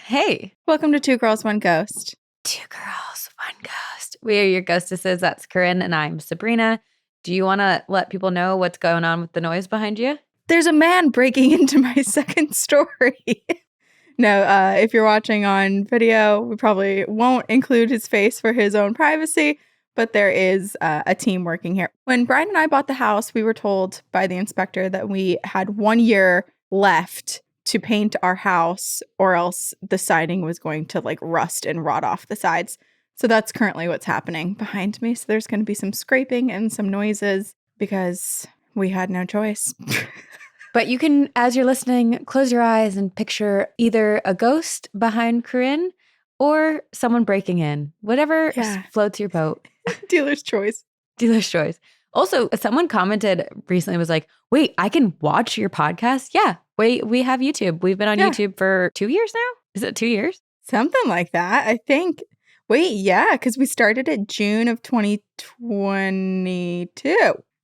Hey. Welcome to Two Girls, One Ghost. Two Girls, One Ghost. We are your ghostesses. That's Corinne and I'm Sabrina. Do you want to let people know what's going on with the noise behind you? There's a man breaking into my second story. No, if you're watching on video, we probably won't include his face for his own privacy, but there is a team working here. When Brian and I bought the house, we were told by the inspector that we had 1 year left to paint our house, or else the siding was going to like rust and rot off the sides. So that's currently what's happening behind me. So there's going to be some scraping and some noises because we had no choice. But you can, as you're listening, close your eyes and picture either a ghost behind Corinne or someone breaking in. Whatever floats your boat. Dealer's choice. Dealer's choice. Also, someone commented recently, was like, wait, I can watch your podcast? Yeah. Wait, we have YouTube. We've been on YouTube for 2 years now? Is it 2 years? Something like that, I think. Wait, yeah, because we started it June of 2022.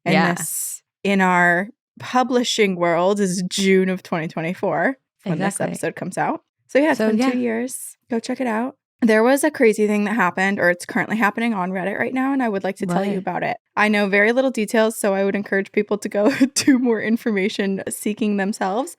And this, in our publishing world, is June of 2024 when this episode comes out. So yeah, it's been 2 years. Go check it out. There was a crazy thing that happened, or it's currently happening on Reddit right now, and I would like to tell you about it. I know very little details, so I would encourage people to go do more information seeking themselves.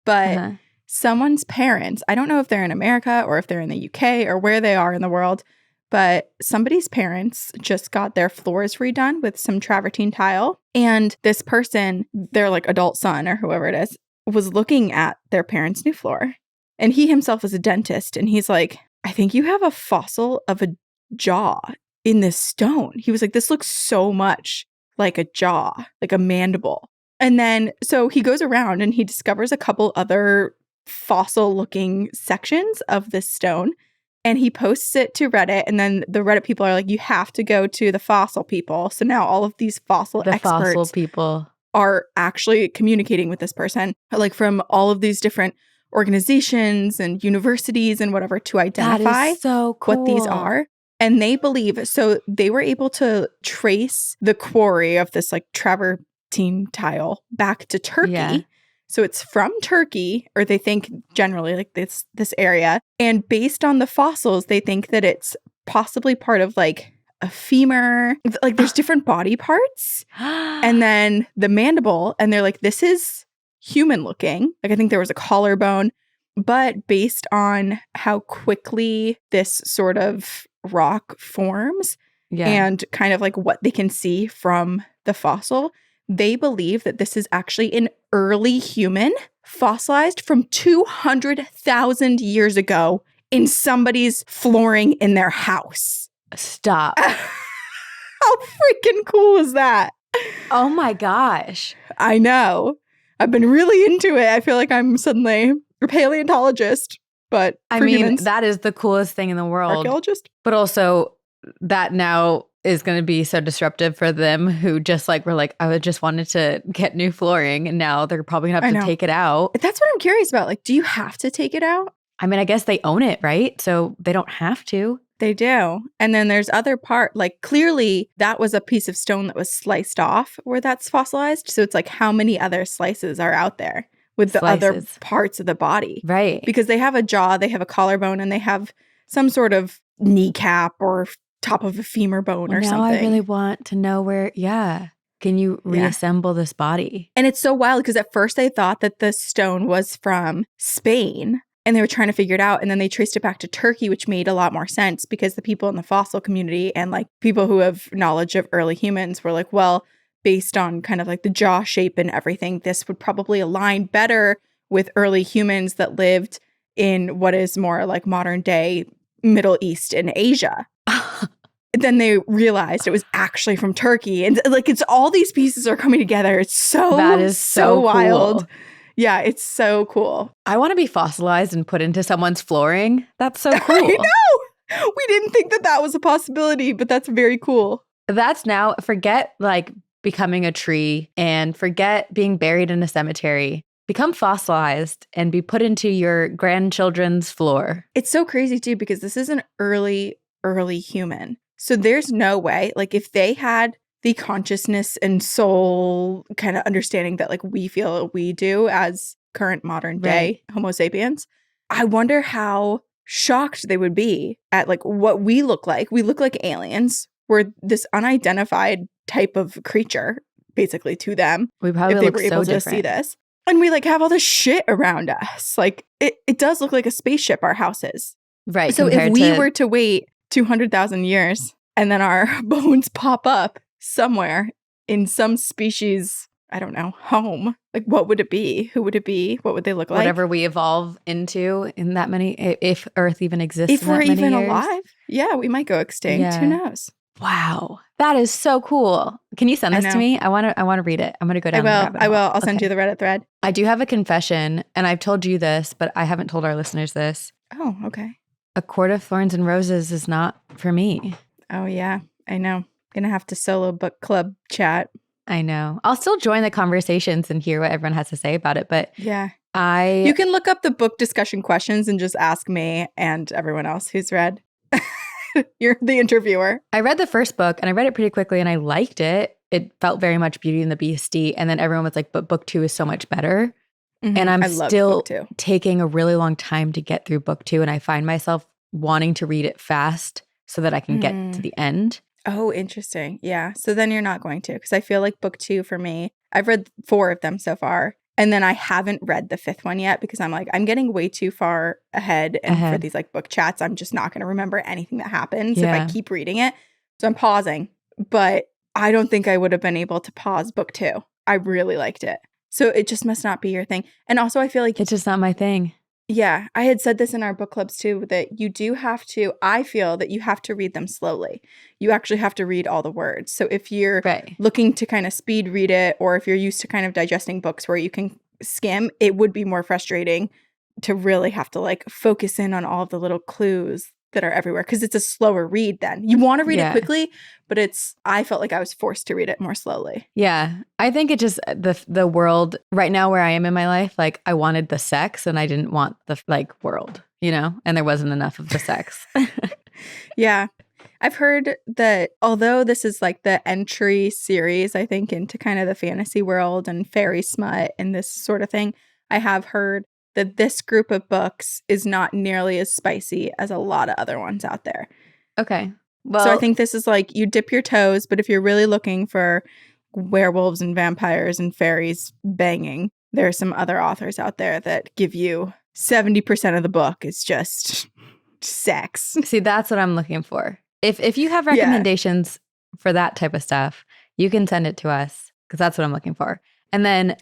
But someone's parents, I don't know if they're in America or if they're in the UK or where they are in the world, but somebody's parents just got their floors redone with some travertine tile. And this person, their like adult son or whoever it is, was looking at their parents' new floor. And he himself is a dentist, and he's like, I think you have a fossil of a jaw in this stone. He was like, this looks so much like a jaw, like a mandible. And then, so he goes around and he discovers a couple other fossil-looking sections of this stone, and he posts it to Reddit. And then the Reddit people are like, you have to go to the fossil people. So now all of these fossil experts are actually communicating with this person, like from all of these different organizations and universities and whatever, to identify what these are. And they believe, so they were able to trace the quarry of this like travertine tile back to Turkey. Yeah. So it's from Turkey, or they think generally like this area. And based on the fossils, they think that it's possibly part of like a femur. Like there's different body parts. And then the mandible, and they're like, this is human looking. Like I think there was a collarbone, but based on how quickly this sort of rock forms and kind of like what they can see from the fossil, they believe that this is actually an early human fossilized from 200,000 years ago in somebody's flooring in their house. Stop. How freaking cool is that? Oh my gosh. I know. I've been really into it. I feel like I'm suddenly a paleontologist, but I mean, humans, that is the coolest thing in the world. Archaeologist. But also that now is going to be so disruptive for them who just like were like, I just wanted to get new flooring, and now they're probably going to have to take it out. That's what I'm curious about. Like, do you have to take it out? I mean, I guess they own it, right? So they don't have to. They do. And then there's other part, like clearly that was a piece of stone that was sliced off where that's fossilized. So it's like, how many other slices are out there with the other parts of the body? Right. Because they have a jaw, they have a collarbone, and they have some sort of kneecap or top of a femur bone or something. Now I really want to know where, can you reassemble this body? And it's so wild because at first they thought that the stone was from Spain. And they were trying to figure it out. And then they traced it back to Turkey, which made a lot more sense because the people in the fossil community and like people who have knowledge of early humans were like, well, based on kind of like the jaw shape and everything, this would probably align better with early humans that lived in what is more like modern day Middle East and Asia. Then they realized it was actually from Turkey. And like, it's all these pieces are coming together. It's that is so wild. Cool. Yeah, it's so cool. I want to be fossilized and put into someone's flooring. That's so cool. I know. We didn't think that was a possibility, but that's very cool. That's now, forget like becoming a tree and forget being buried in a cemetery. Become fossilized and be put into your grandchildren's floor. It's so crazy too, because this is an early human. So there's no way, like if they had the consciousness and soul kind of understanding that like we feel we do as current modern day Homo sapiens, I wonder how shocked they would be at like what we look like. We look like aliens. We're this unidentified type of creature, basically, to them. We probably if they look were able so to different. see this. And we like have all this shit around us. Like it does look like a spaceship, our house is. Right. So if we were to wait 200,000 years and then our bones pop up somewhere in some species, I don't know, home, like what would it be? Who would it be? What would they look like? Whatever we evolve into in that many, if Earth even exists if in we're that many even years. alive. Yeah, we might go extinct. Yeah. Who knows? Wow. That is so cool. Can you send this to me? I want to read it. I'm going to go down the rabbit hole. I'll send you the Reddit thread. I do have a confession, and I've told you this, but I haven't told our listeners this. Oh, okay. A Court of Thorns and Roses is not for me. Oh, yeah. I know. Gonna have to solo book club chat. I know. I'll still join the conversations and hear what everyone has to say about it, but yeah. You You can look up the book discussion questions and just ask me and everyone else who's read. You're the interviewer. I read the first book and I read it pretty quickly and I liked it. It felt very much Beauty and the Beastie. And then everyone was like, but book 2 is so much better. Mm-hmm. And I'm still book 2. taking a really long time to get through book 2. And I find myself wanting to read it fast so that I can get to the end. Oh, interesting. Yeah. So then you're not going to, because I feel like book 2 for me, I've read 4 of them so far. And then I haven't read the 5th one yet because I'm like, I'm getting way too far ahead. And for these like book chats, I'm just not going to remember anything that happens if I keep reading it. So I'm pausing. But I don't think I would have been able to pause book 2. I really liked it. So it just must not be your thing. And also I feel like it's just not my thing. Yeah. I had said this in our book clubs too, that you do have to, I feel that you have to read them slowly. You actually have to read all the words. So if you're looking to kind of speed read it, or if you're used to kind of digesting books where you can skim, it would be more frustrating to really have to like focus in on all of the little clues that are everywhere, because it's a slower read then. You want to read it quickly, but I felt like I was forced to read it more slowly. Yeah. I think it just, the world right now where I am in my life, like I wanted the sex and I didn't want the like world, you know, and there wasn't enough of the sex. Yeah. I've heard that although this is like the entry series, I think, into kind of the fantasy world and fairy smut and this sort of thing, I have heard that this group of books is not nearly as spicy as a lot of other ones out there. Okay. Well, so I think this is like you dip your toes, but if you're really looking for werewolves and vampires and fairies banging, there are some other authors out there that give you 70% of the book is just sex. See, that's what I'm looking for. If you have recommendations for that type of stuff, you can send it to us because that's what I'm looking for. And then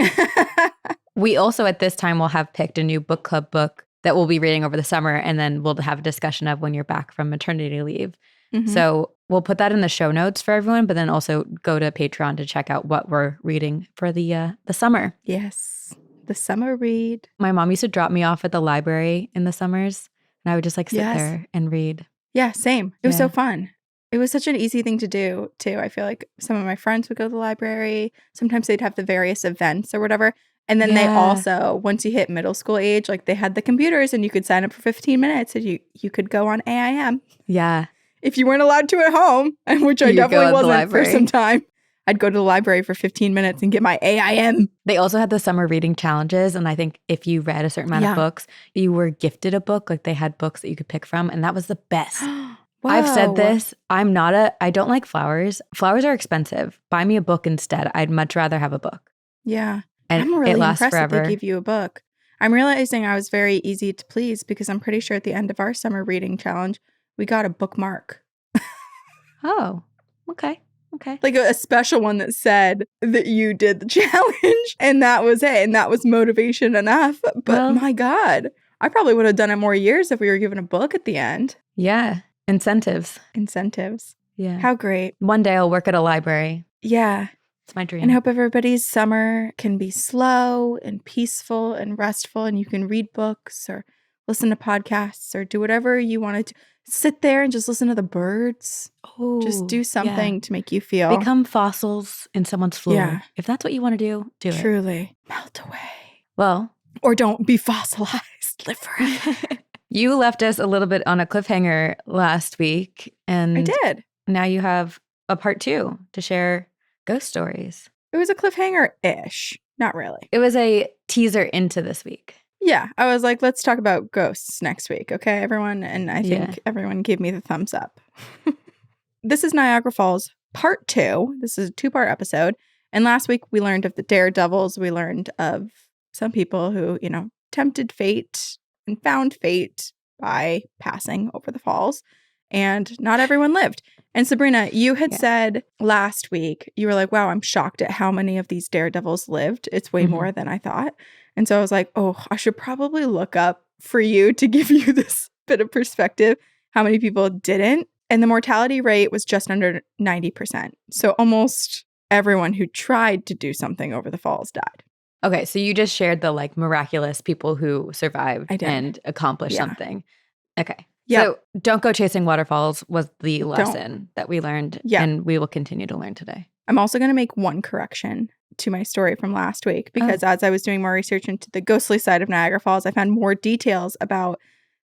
we also at this time will have picked a new book club book that we'll be reading over the summer, and then we'll have a discussion of when you're back from maternity leave. Mm-hmm. So we'll put that in the show notes for everyone, but then also go to Patreon to check out what we're reading for the summer. Yes, the summer read. My mom used to drop me off at the library in the summers, and I would just like sit there and read. Yeah, same. It was so fun. It was such an easy thing to do, too. I feel like some of my friends would go to the library. Sometimes they'd have the various events or whatever. And then they also, once you hit middle school age, like they had the computers and you could sign up for 15 minutes and you could go on AIM. Yeah. If you weren't allowed to at home, which I definitely wasn't for some time, I'd go to the library for 15 minutes and get my AIM. They also had the summer reading challenges. And I think if you read a certain amount of books, you were gifted a book. Like they had books that you could pick from. And that was the best. I've said this. I don't like flowers. Flowers are expensive. Buy me a book instead. I'd much rather have a book. Yeah. And I'm really it lasts impressed forever. that they give you a book. I'm realizing I was very easy to please because I'm pretty sure at the end of our summer reading challenge, we got a bookmark. Oh, okay. Like a special one that said that you did the challenge and that was it. And that was motivation enough. But my God, I probably would have done it more years if we were given a book at the end. Yeah. Incentives. Yeah. How great. One day I'll work at a library. Yeah. It's my dream. And I hope everybody's summer can be slow and peaceful and restful, and you can read books or listen to podcasts or do whatever you want to do. Sit there and just listen to the birds. Oh, just do something to make you feel. Become fossils in someone's floor. Yeah. If that's what you want to do, do it. Truly. Melt away. Well. Or don't be fossilized. Live forever. You left us a little bit on a cliffhanger last week. And I did. Now you have a part 2 to share ghost stories. It was a cliffhanger-ish. Not really. It was a teaser into this week. Yeah, I was like, let's talk about ghosts next week, okay, everyone? And I think everyone gave me the thumbs up. This is Niagara Falls Part 2. This is a 2-part episode. And last week we learned of the daredevils. We learned of some people who, tempted fate and found fate by passing over the falls. And not everyone lived. And Sabrina, you had said last week, you were like, wow, I'm shocked at how many of these daredevils lived. It's way more than I thought. And so I was like, oh, I should probably look up for you to give you this bit of perspective, how many people didn't. And the mortality rate was just under 90%. So almost everyone who tried to do something over the falls died. Okay, so you just shared the miraculous people who survived and accomplished something. Okay. Yep. So don't go chasing waterfalls was the lesson that we learned and we will continue to learn today. I'm also going to make one correction to my story from last week because as I was doing more research into the ghostly side of Niagara Falls, I found more details about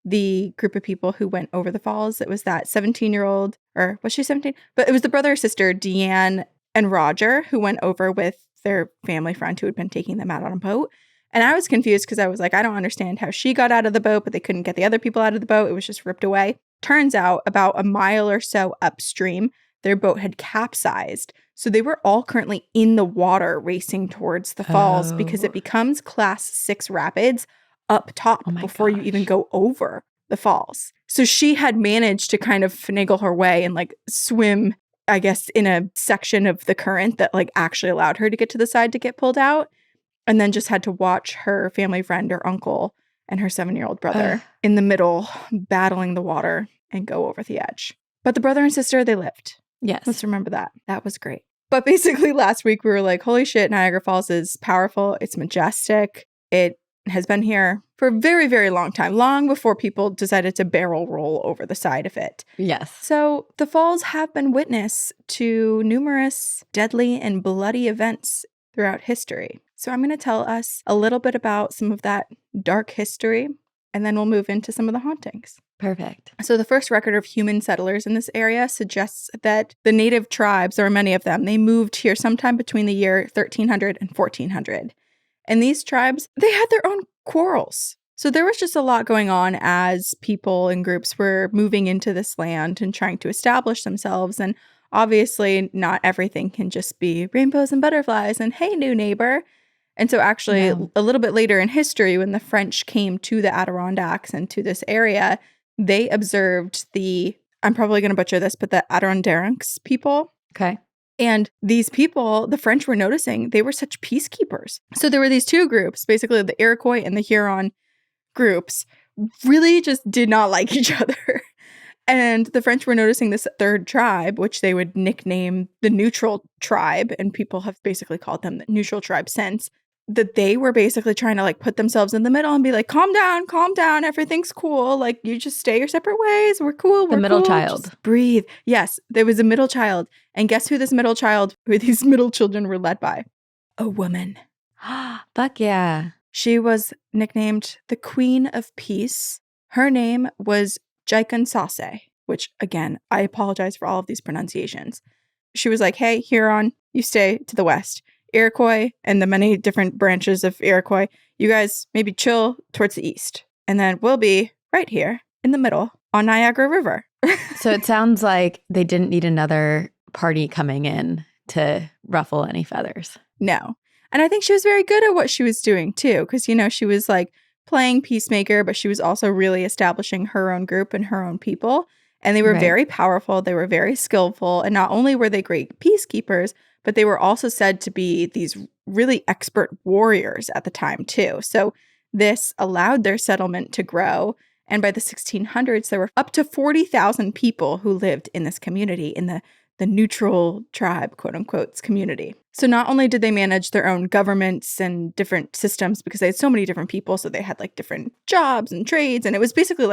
the group of people who went over the falls. It was that 17-year-old, or was she 17? But it was the brother or sister, Deanne and Roger, who went over with their family friend who had been taking them out on a boat. And I was confused because I was like, I don't understand how she got out of the boat, but they couldn't get the other people out of the boat. It was just ripped away. Turns out about a mile or so upstream, their boat had capsized. So they were all currently in the water racing towards the falls because it becomes class 6 rapids up top before you even go over the falls. So she had managed to kind of finagle her way and swim, I guess, in a section of the current that actually allowed her to get to the side to get pulled out. And then just had to watch her family friend or uncle and her 7-year-old brother in the middle battling the water and go over the edge. But the brother and sister, they lived. Yes. Let's remember that. That was great. But basically last week we were like, holy shit, Niagara Falls is powerful. It's majestic. It has been here for a very, very long time, long before people decided to barrel roll over the side of it. Yes. So the falls have been witness to numerous deadly and bloody events throughout history. So I'm going to tell us a little bit about some of that dark history, and then we'll move into some of the hauntings. Perfect. So the first record of human settlers in this area suggests that the native tribes, or many of them, they moved here sometime between the year 1300 and 1400. And these tribes, they had their own quarrels. So there was just a lot going on as people and groups were moving into this land and trying to establish themselves. And obviously, not everything can just be rainbows and butterflies and, hey, new neighbor. And so actually, a little bit later in history, when the French came to the Adirondacks and to this area, they observed I'm probably going to butcher this, but the Adirondacks people. Okay. And these people, the French were noticing, they were such peacekeepers. So there were these two groups, basically the Iroquois and the Huron groups, really just did not like each other. And the French were noticing this third tribe, which they would nickname the neutral tribe, and people have basically called them the neutral tribe since, that they were basically trying to put themselves in the middle and be like, calm down, everything's cool. You just stay your separate ways. We're cool. The middle child. Just breathe. Yes, there was a middle child. And guess who these middle children were led by? A woman. Fuck yeah. She was nicknamed the Queen of Peace. Her name was Jaikan, which, again, I apologize for all of these pronunciations. She was like, hey, Huron, you stay to the west. Iroquois and the many different branches of Iroquois, you guys maybe chill towards the east. And then we'll be right here in the middle on Niagara River. So it sounds like they didn't need another party coming in to ruffle any feathers. No. And I think she was very good at what she was doing too, because, she was playing peacemaker, but she was also really establishing her own group and her own people. And they were very powerful. They were very skillful. And not only were they great peacekeepers, but they were also said to be these really expert warriors at the time too. So this allowed their settlement to grow. And by the 1600s, there were up to 40,000 people who lived in this community, in the neutral tribe, quote unquote, community. So not only did they manage their own governments and different systems, because they had so many different people, so they had different jobs and trades, and it was basically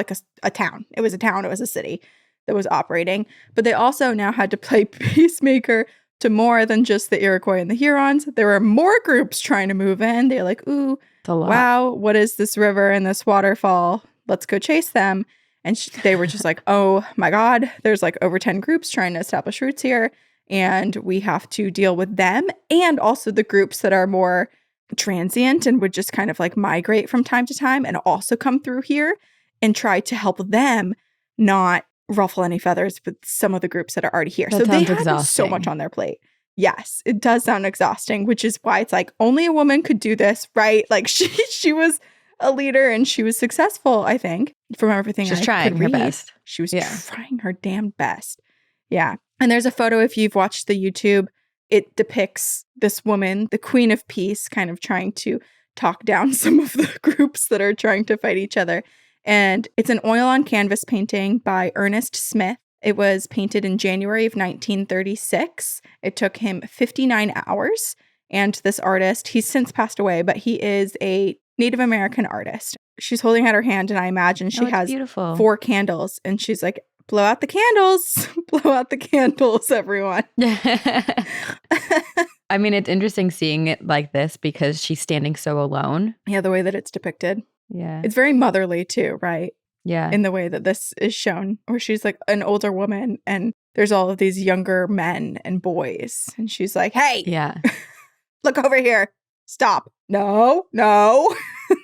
a town. It was a town, it was a city that was operating. But they also now had to play peacemaker to more than just the Iroquois and the Hurons. There were more groups trying to move in. They're like, ooh, wow, what is this river and this waterfall? Let's go chase them. And they were just like, oh my God, there's over 10 groups trying to establish roots here. And we have to deal with them and also the groups that are more transient and would just kind of like migrate from time to time and also come through here and try to help them not ruffle any feathers with some of the groups that are already here. That so they sounds had so much on their plate. Yes, it does sound exhausting, which is why it's like only a woman could do this, right? Like she was a leader and she was successful, I think, from everything She's I trying could her read. best. She was trying her damn best. Yeah. And there's a photo, if you've watched the YouTube, it depicts this woman, the Queen of Peace, kind of trying to talk down some of the groups that are trying to fight each other. And it's an oil on canvas painting by Ernest Smith. It was painted in January of 1936. It took him 59 hours. And this artist, he's since passed away, but he is a Native American artist. She's holding out her hand, and I imagine she has beautiful. 4 candles. And she's like, blow out the candles. Blow out the candles, everyone. I mean, it's interesting seeing it like this because she's standing so alone. Yeah, the way that it's depicted. Yeah. It's very motherly too, right? Yeah. In the way that this is shown, where she's like an older woman and there's all of these younger men and boys. And she's like, hey, look over here. Stop. No.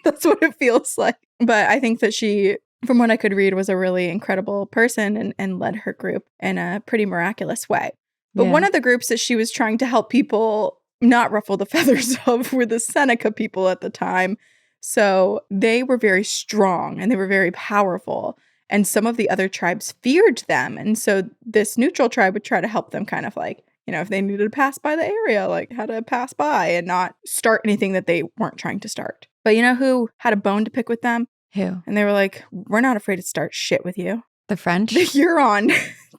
That's what it feels like. But I think that she, from what I could read, was a really incredible person and led her group in a pretty miraculous way. But one of the groups that she was trying to help people not ruffle the feathers of were the Seneca people at the time. So they were very strong and they were very powerful. And some of the other tribes feared them. And so this neutral tribe would try to help them kind of like, you know, if they needed to pass by the area, like how to pass by and not start anything that they weren't trying to start. But you know who had a bone to pick with them? Who? And they were like, we're not afraid to start shit with you. The French? The Huron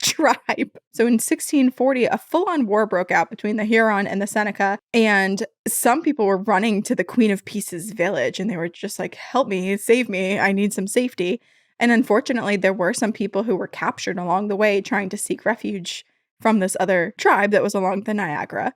tribe. So in 1640, a full-on war broke out between the Huron and the Seneca. And some people were running to the Queen of Peace's village. And they were just like, help me, save me. I need some safety. And unfortunately, there were some people who were captured along the way trying to seek refuge from this other tribe that was along the Niagara.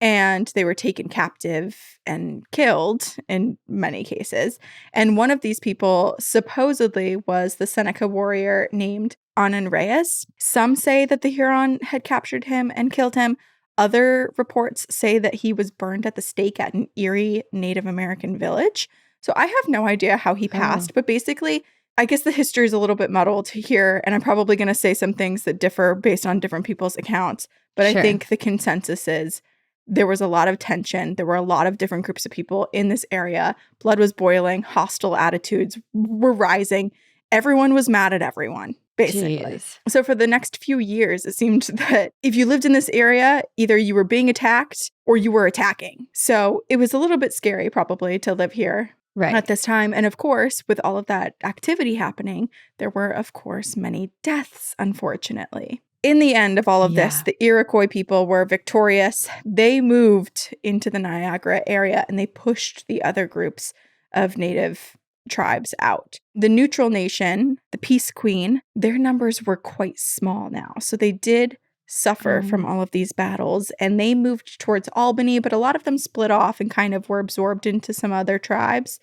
And they were taken captive and killed in many cases. And one of these people supposedly was the Seneca warrior named Reyes. Some say that the Huron had captured him and killed him. Other reports say that he was burned at the stake at an Erie Native American village. So I have no idea how he passed. But basically, I guess the history is a little bit muddled here. And I'm probably going to say some things that differ based on different people's accounts. But I think the consensus is there was a lot of tension. There were a lot of different groups of people in this area. Blood was boiling. Hostile attitudes were rising. Everyone was mad at everyone, basically. Jeez. So for the next few years, it seemed that if you lived in this area, either you were being attacked or you were attacking. So it was a little bit scary probably to live here at this time. And of course, with all of that activity happening, there were, of course, many deaths, unfortunately. In the end of all of this, the Iroquois people were victorious. They moved into the Niagara area and they pushed the other groups of Native tribes out. The neutral nation, the Peace Queen, their numbers were quite small now. So they did suffer from all of these battles and they moved towards Albany, but a lot of them split off and kind of were absorbed into some other tribes.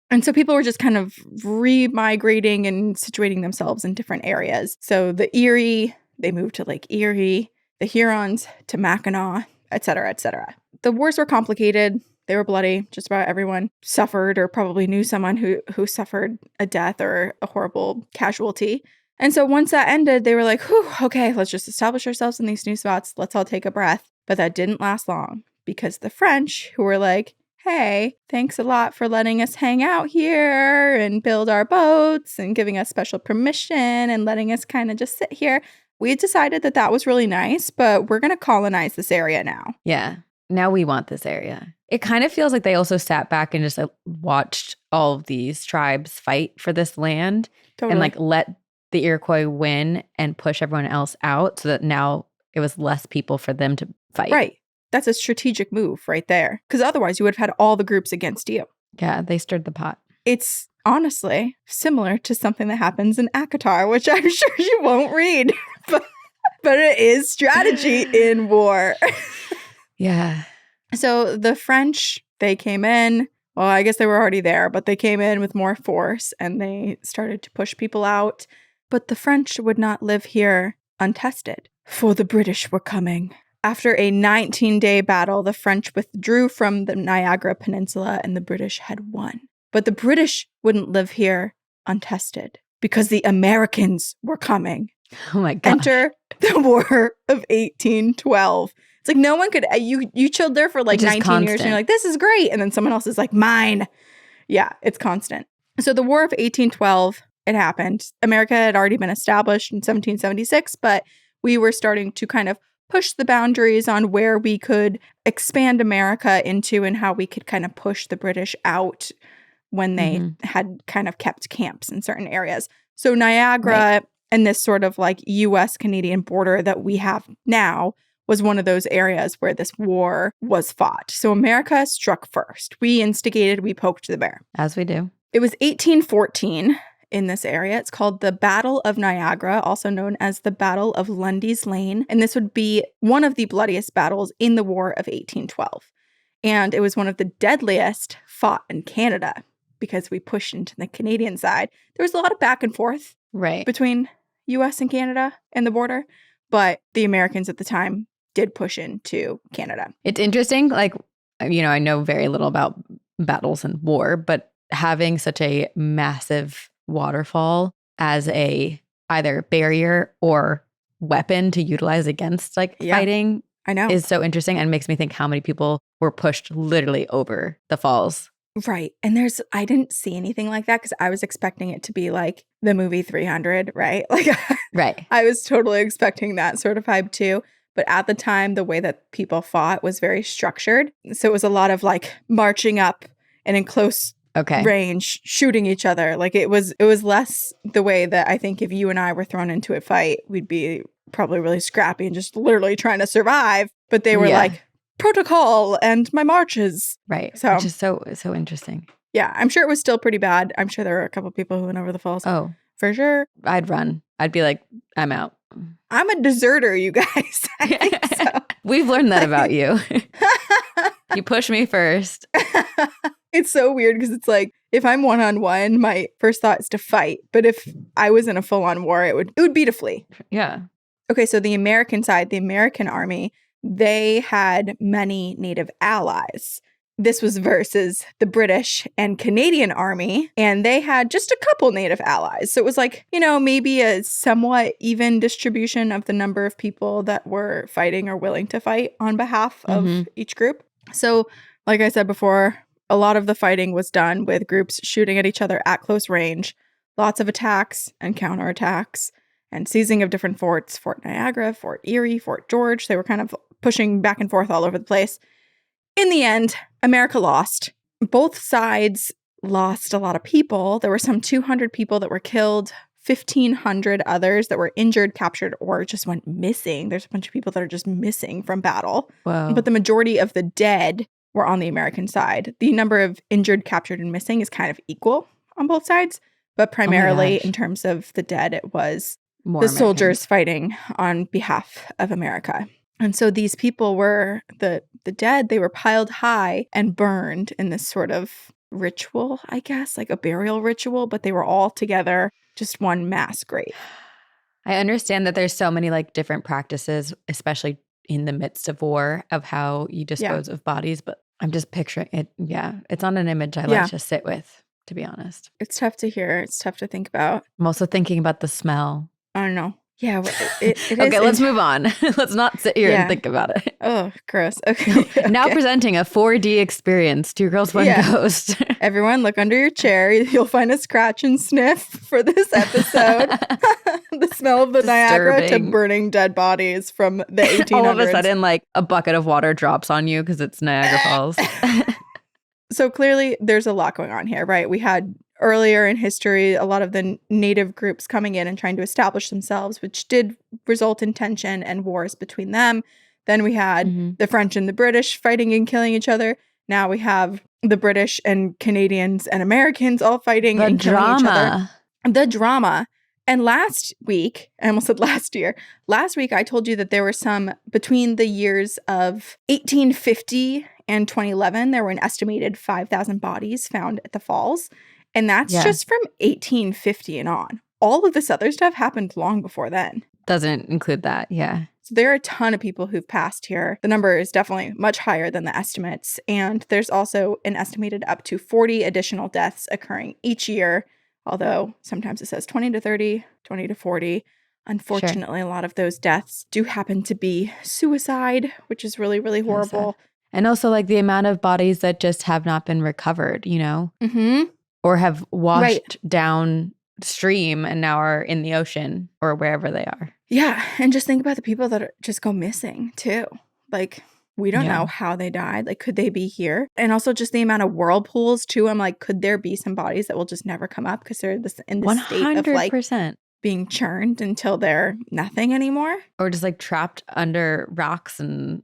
And so people were just kind of re-migrating and situating themselves in different areas. So the Erie, they moved to Lake Erie, the Hurons to Mackinac, etc., etc. The wars were complicated. They were bloody. Just about everyone suffered or probably knew someone who suffered a death or a horrible casualty. And so once that ended, they were like, whew, okay, let's just establish ourselves in these new spots. Let's all take a breath. But that didn't last long because the French, who were like, hey, thanks a lot for letting us hang out here and build our boats and giving us special permission and letting us kind of just sit here. We decided that that was really nice, but we're going to colonize this area now. Yeah. Now we want this area. It kind of feels like they also sat back and just watched all of these tribes fight for this land and let the Iroquois win and push everyone else out so that now it was less people for them to fight. Right. That's a strategic move right there. Because otherwise you would have had all the groups against you. Yeah, they stirred the pot. It's honestly similar to something that happens in ACOTAR, which I'm sure you won't read. But it is strategy in war. Yeah. So the French, they came in. Well, I guess they were already there, but they came in with more force and they started to push people out. But the French would not live here untested. For the British were coming. After a 19-day battle, the French withdrew from the Niagara Peninsula and the British had won. But the British wouldn't live here untested because the Americans were coming. Oh my gosh. Enter the War of 1812. It's like no one could, you chilled there for like 19 years and you're like, this is great. And then someone else is like, mine. Yeah, it's constant. So the War of 1812, it happened. America had already been established in 1776, but we were starting to kind of push the boundaries on where we could expand America into and how we could kind of push the British out when they had kind of kept camps in certain areas. So Niagara and this sort of like U.S.-Canadian border that we have now was one of those areas where this war was fought. So America struck first. We instigated, we poked the bear. As we do. It was 1814 in this area. It's called the Battle of Niagara, also known as the Battle of Lundy Lane. And this would be one of the bloodiest battles in the War of 1812. And it was one of the deadliest fought in Canada because we pushed into the Canadian side. There was a lot of back and forth between U.S. and Canada and the border, but the Americans at the time did push into Canada. It's interesting. Like, you know, I know very little about battles and war, but having such a massive waterfall as a either barrier or weapon to utilize against like fighting is so interesting and makes me think how many people were pushed literally over the falls. Right. And I didn't see anything like that because I was expecting it to be like the movie 300, right? Like, I was totally expecting that sort of vibe too. But at the time, the way that people fought was very structured. So it was a lot of like marching up and in close range, shooting each other. Like it was less the way that I think if you and I were thrown into a fight, we'd be probably really scrappy and just literally trying to survive. But they were like, protocol and my marches. Right. So which is so interesting. Yeah. I'm sure it was still pretty bad. I'm sure there were a couple people who went over the falls. Oh. For sure. I'd run. I'd be like, I'm out. I'm a deserter, you guys. I think so. We've learned that about you. You push me first. It's so weird because it's like, if I'm one-on-one, my first thought is to fight. But if I was in a full-on war, it would be to flee. Yeah. Okay, so the American side, the American army, they had many Native allies. This was versus the British and Canadian army, and they had just a couple Native allies. So it was like, you know, maybe a somewhat even distribution of the number of people that were fighting or willing to fight on behalf of each group. So, like I said before, a lot of the fighting was done with groups shooting at each other at close range, lots of attacks and counterattacks, and seizing of different forts, Fort Niagara, Fort Erie, Fort George. They were kind of pushing back and forth all over the place. In the end, America lost. Both sides lost a lot of people. There were some 200 people that were killed, 1,500 others that were injured, captured, or just went missing. There's a bunch of people that are just missing from battle. Wow. But the majority of the dead were on the American side. The number of injured, captured, and missing is kind of equal on both sides. But primarily in terms of the dead, it was more the Americans. Soldiers fighting on behalf of America. And so these people were, the dead, they were piled high and burned in this sort of ritual, I guess, like a burial ritual, but they were all together, just one mass grave. I understand that there's so many like different practices, especially in the midst of war, of how you dispose of bodies, but I'm just picturing it. Yeah, it's not an image I like to sit with, to be honest. It's tough to hear. It's tough to think about. I'm also thinking about the smell. I don't know. Yeah. It okay, let's move on. Let's not sit here and think about it. Oh, gross. Okay. Now presenting a 4D experience. Two Girls, One Ghost. Everyone, look under your chair. You'll find a scratch and sniff for this episode. The smell of the Niagara to burning dead bodies from the 1800s. All of a sudden, like a bucket of water drops on you because it's Niagara Falls. So clearly, there's a lot going on here, right? We had earlier in history, a lot of the native groups coming in and trying to establish themselves, which did result in tension and wars between them. Then we had the French and the British fighting and killing each other. Now we have the British and Canadians and Americans all fighting and killing each other. The drama. And last week, I almost said last year, last week I told you that there were some, between the years of 1850 and 2011, there were an estimated 5,000 bodies found at the falls. And that's just from 1850 and on. All of this other stuff happened long before then. Doesn't include that, So there are a ton of people who've passed here. The number is definitely much higher than the estimates. And there's also an estimated up to 40 additional deaths occurring each year, although sometimes it says 20 to 30, 20 to 40. Unfortunately, a lot of those deaths do happen to be suicide, which is really, really horrible. And also like the amount of bodies that just have not been recovered, you know, or have washed downstream and now are in the ocean or wherever they are. Yeah. And just think about the people that just go missing too. Like, we don't know how they died. Like, could they be here? And also just the amount of whirlpools too. I'm like, could there be some bodies that will just never come up because they're in this 100%. State of like being churned until they're nothing anymore? Or just like trapped under rocks and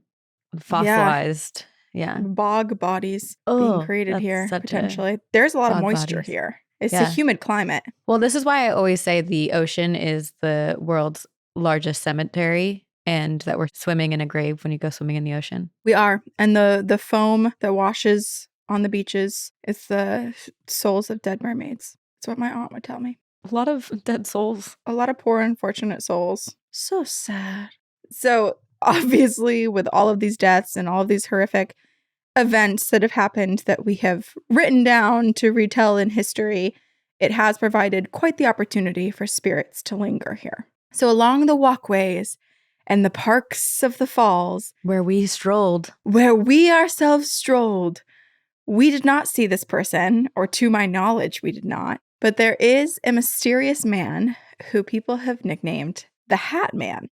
fossilized. Yeah. Bog bodies being created here, potentially. There's a lot of moisture here. It's a humid climate. Well, this is why I always say the ocean is the world's largest cemetery and that we're swimming in a grave when you go swimming in the ocean. We are. And the foam that washes on the beaches is the souls of dead mermaids. That's what my aunt would tell me. A lot of dead souls. A lot of poor, unfortunate souls. So sad. So obviously, with all of these deaths and all of these horrific events that have happened that we have written down to retell in history, it has provided quite the opportunity for spirits to linger here. So along the walkways and the parks of the falls, where we ourselves strolled, we did not see this person, or to my knowledge, we did not. But there is a mysterious man who people have nicknamed the Hat Man.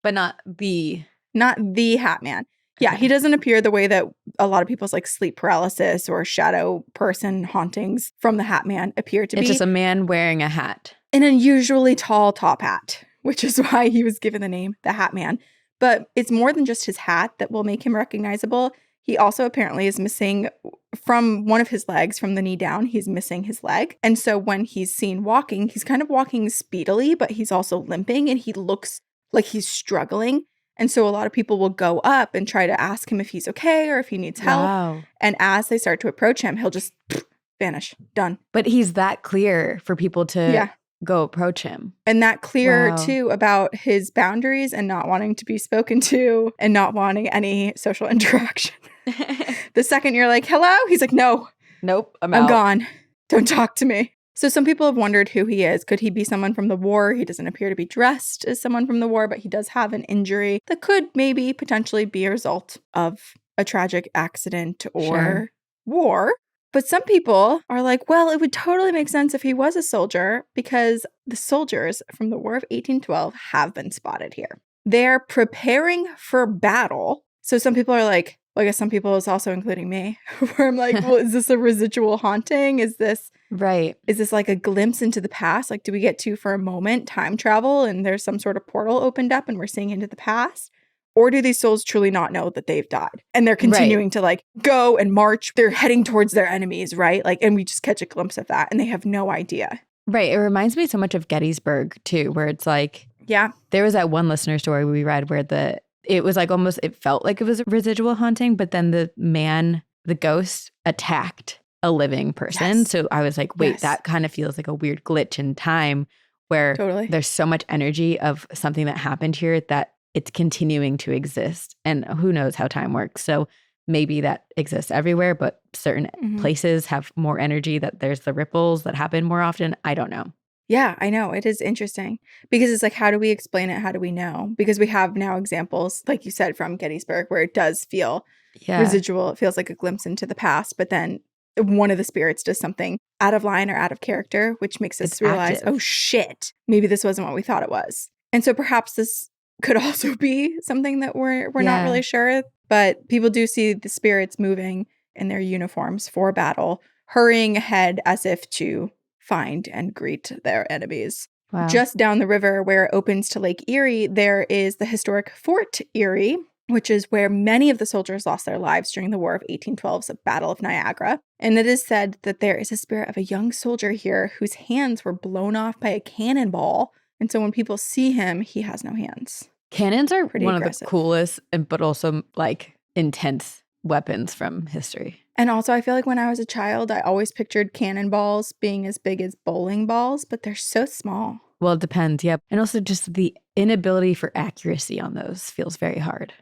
But not the Hat Man. Yeah, he doesn't appear the way that a lot of people's like sleep paralysis or shadow person hauntings from the Hat Man appear to be. It's just a man wearing a hat. An unusually tall top hat, which is why he was given the name the Hat Man. But it's more than just his hat that will make him recognizable. He also apparently is missing from one of his legs, from the knee down, he's missing his leg. And so when he's seen walking, he's kind of walking speedily, but he's also limping and he looks like he's struggling. And so a lot of people will go up and try to ask him if he's okay or if he needs help. Wow. And as they start to approach him, he'll just vanish. Done. But he's that clear for people to go approach him. And that clear, too, about his boundaries and not wanting to be spoken to and not wanting any social interaction. The second you're like, hello, he's like, no. Nope, I'm out. I'm gone. Don't talk to me. So some people have wondered who he is. Could he be someone from the war? He doesn't appear to be dressed as someone from the war, but he does have an injury that could maybe potentially be a result of a tragic accident or war. But some people are like, well, it would totally make sense if he was a soldier because the soldiers from the War of 1812 have been spotted here. They're preparing for battle. So some people are like, well, I guess some people is also including me, where I'm like, well, is this a residual haunting? Is this like a glimpse into the past? Like, do we get to, for a moment, time travel and there's some sort of portal opened up and we're seeing into the past? Or do these souls truly not know that they've died? And they're continuing to like go and march. They're heading towards their enemies, right? Like, and we just catch a glimpse of that and they have no idea. Right. It reminds me so much of Gettysburg too, where it's like, there was that one listener story we read where it was like almost, it felt like it was a residual haunting, but then the ghost attacked a living person. Yes. So I was like, wait, that kind of feels like a weird glitch in time where there's so much energy of something that happened here that it's continuing to exist. And who knows how time works. So maybe that exists everywhere, but certain places have more energy, that there's the ripples that happen more often. I don't know. Yeah, I know. It is interesting because it's like, how do we explain it? How do we know? Because we have now examples, like you said, from Gettysburg, where it does feel residual. It feels like a glimpse into the past, but then one of the spirits does something out of line or out of character, which makes us realize, oh shit, maybe this wasn't what we thought it was. And so perhaps this could also be something that we're not really sure. But people do see the spirits moving in their uniforms for battle, hurrying ahead as if to find and greet their enemies. Wow. Just down the river where it opens to Lake Erie, there is the historic Fort Erie, which is where many of the soldiers lost their lives during the War of 1812's Battle of Niagara. And it is said that there is a spirit of a young soldier here whose hands were blown off by a cannonball. And so when people see him, he has no hands. Cannons are one of the coolest, but also like intense weapons from history. And also, I feel like when I was a child, I always pictured cannonballs being as big as bowling balls, but they're so small. Well, it depends. Yep. And also just the inability for accuracy on those feels very hard.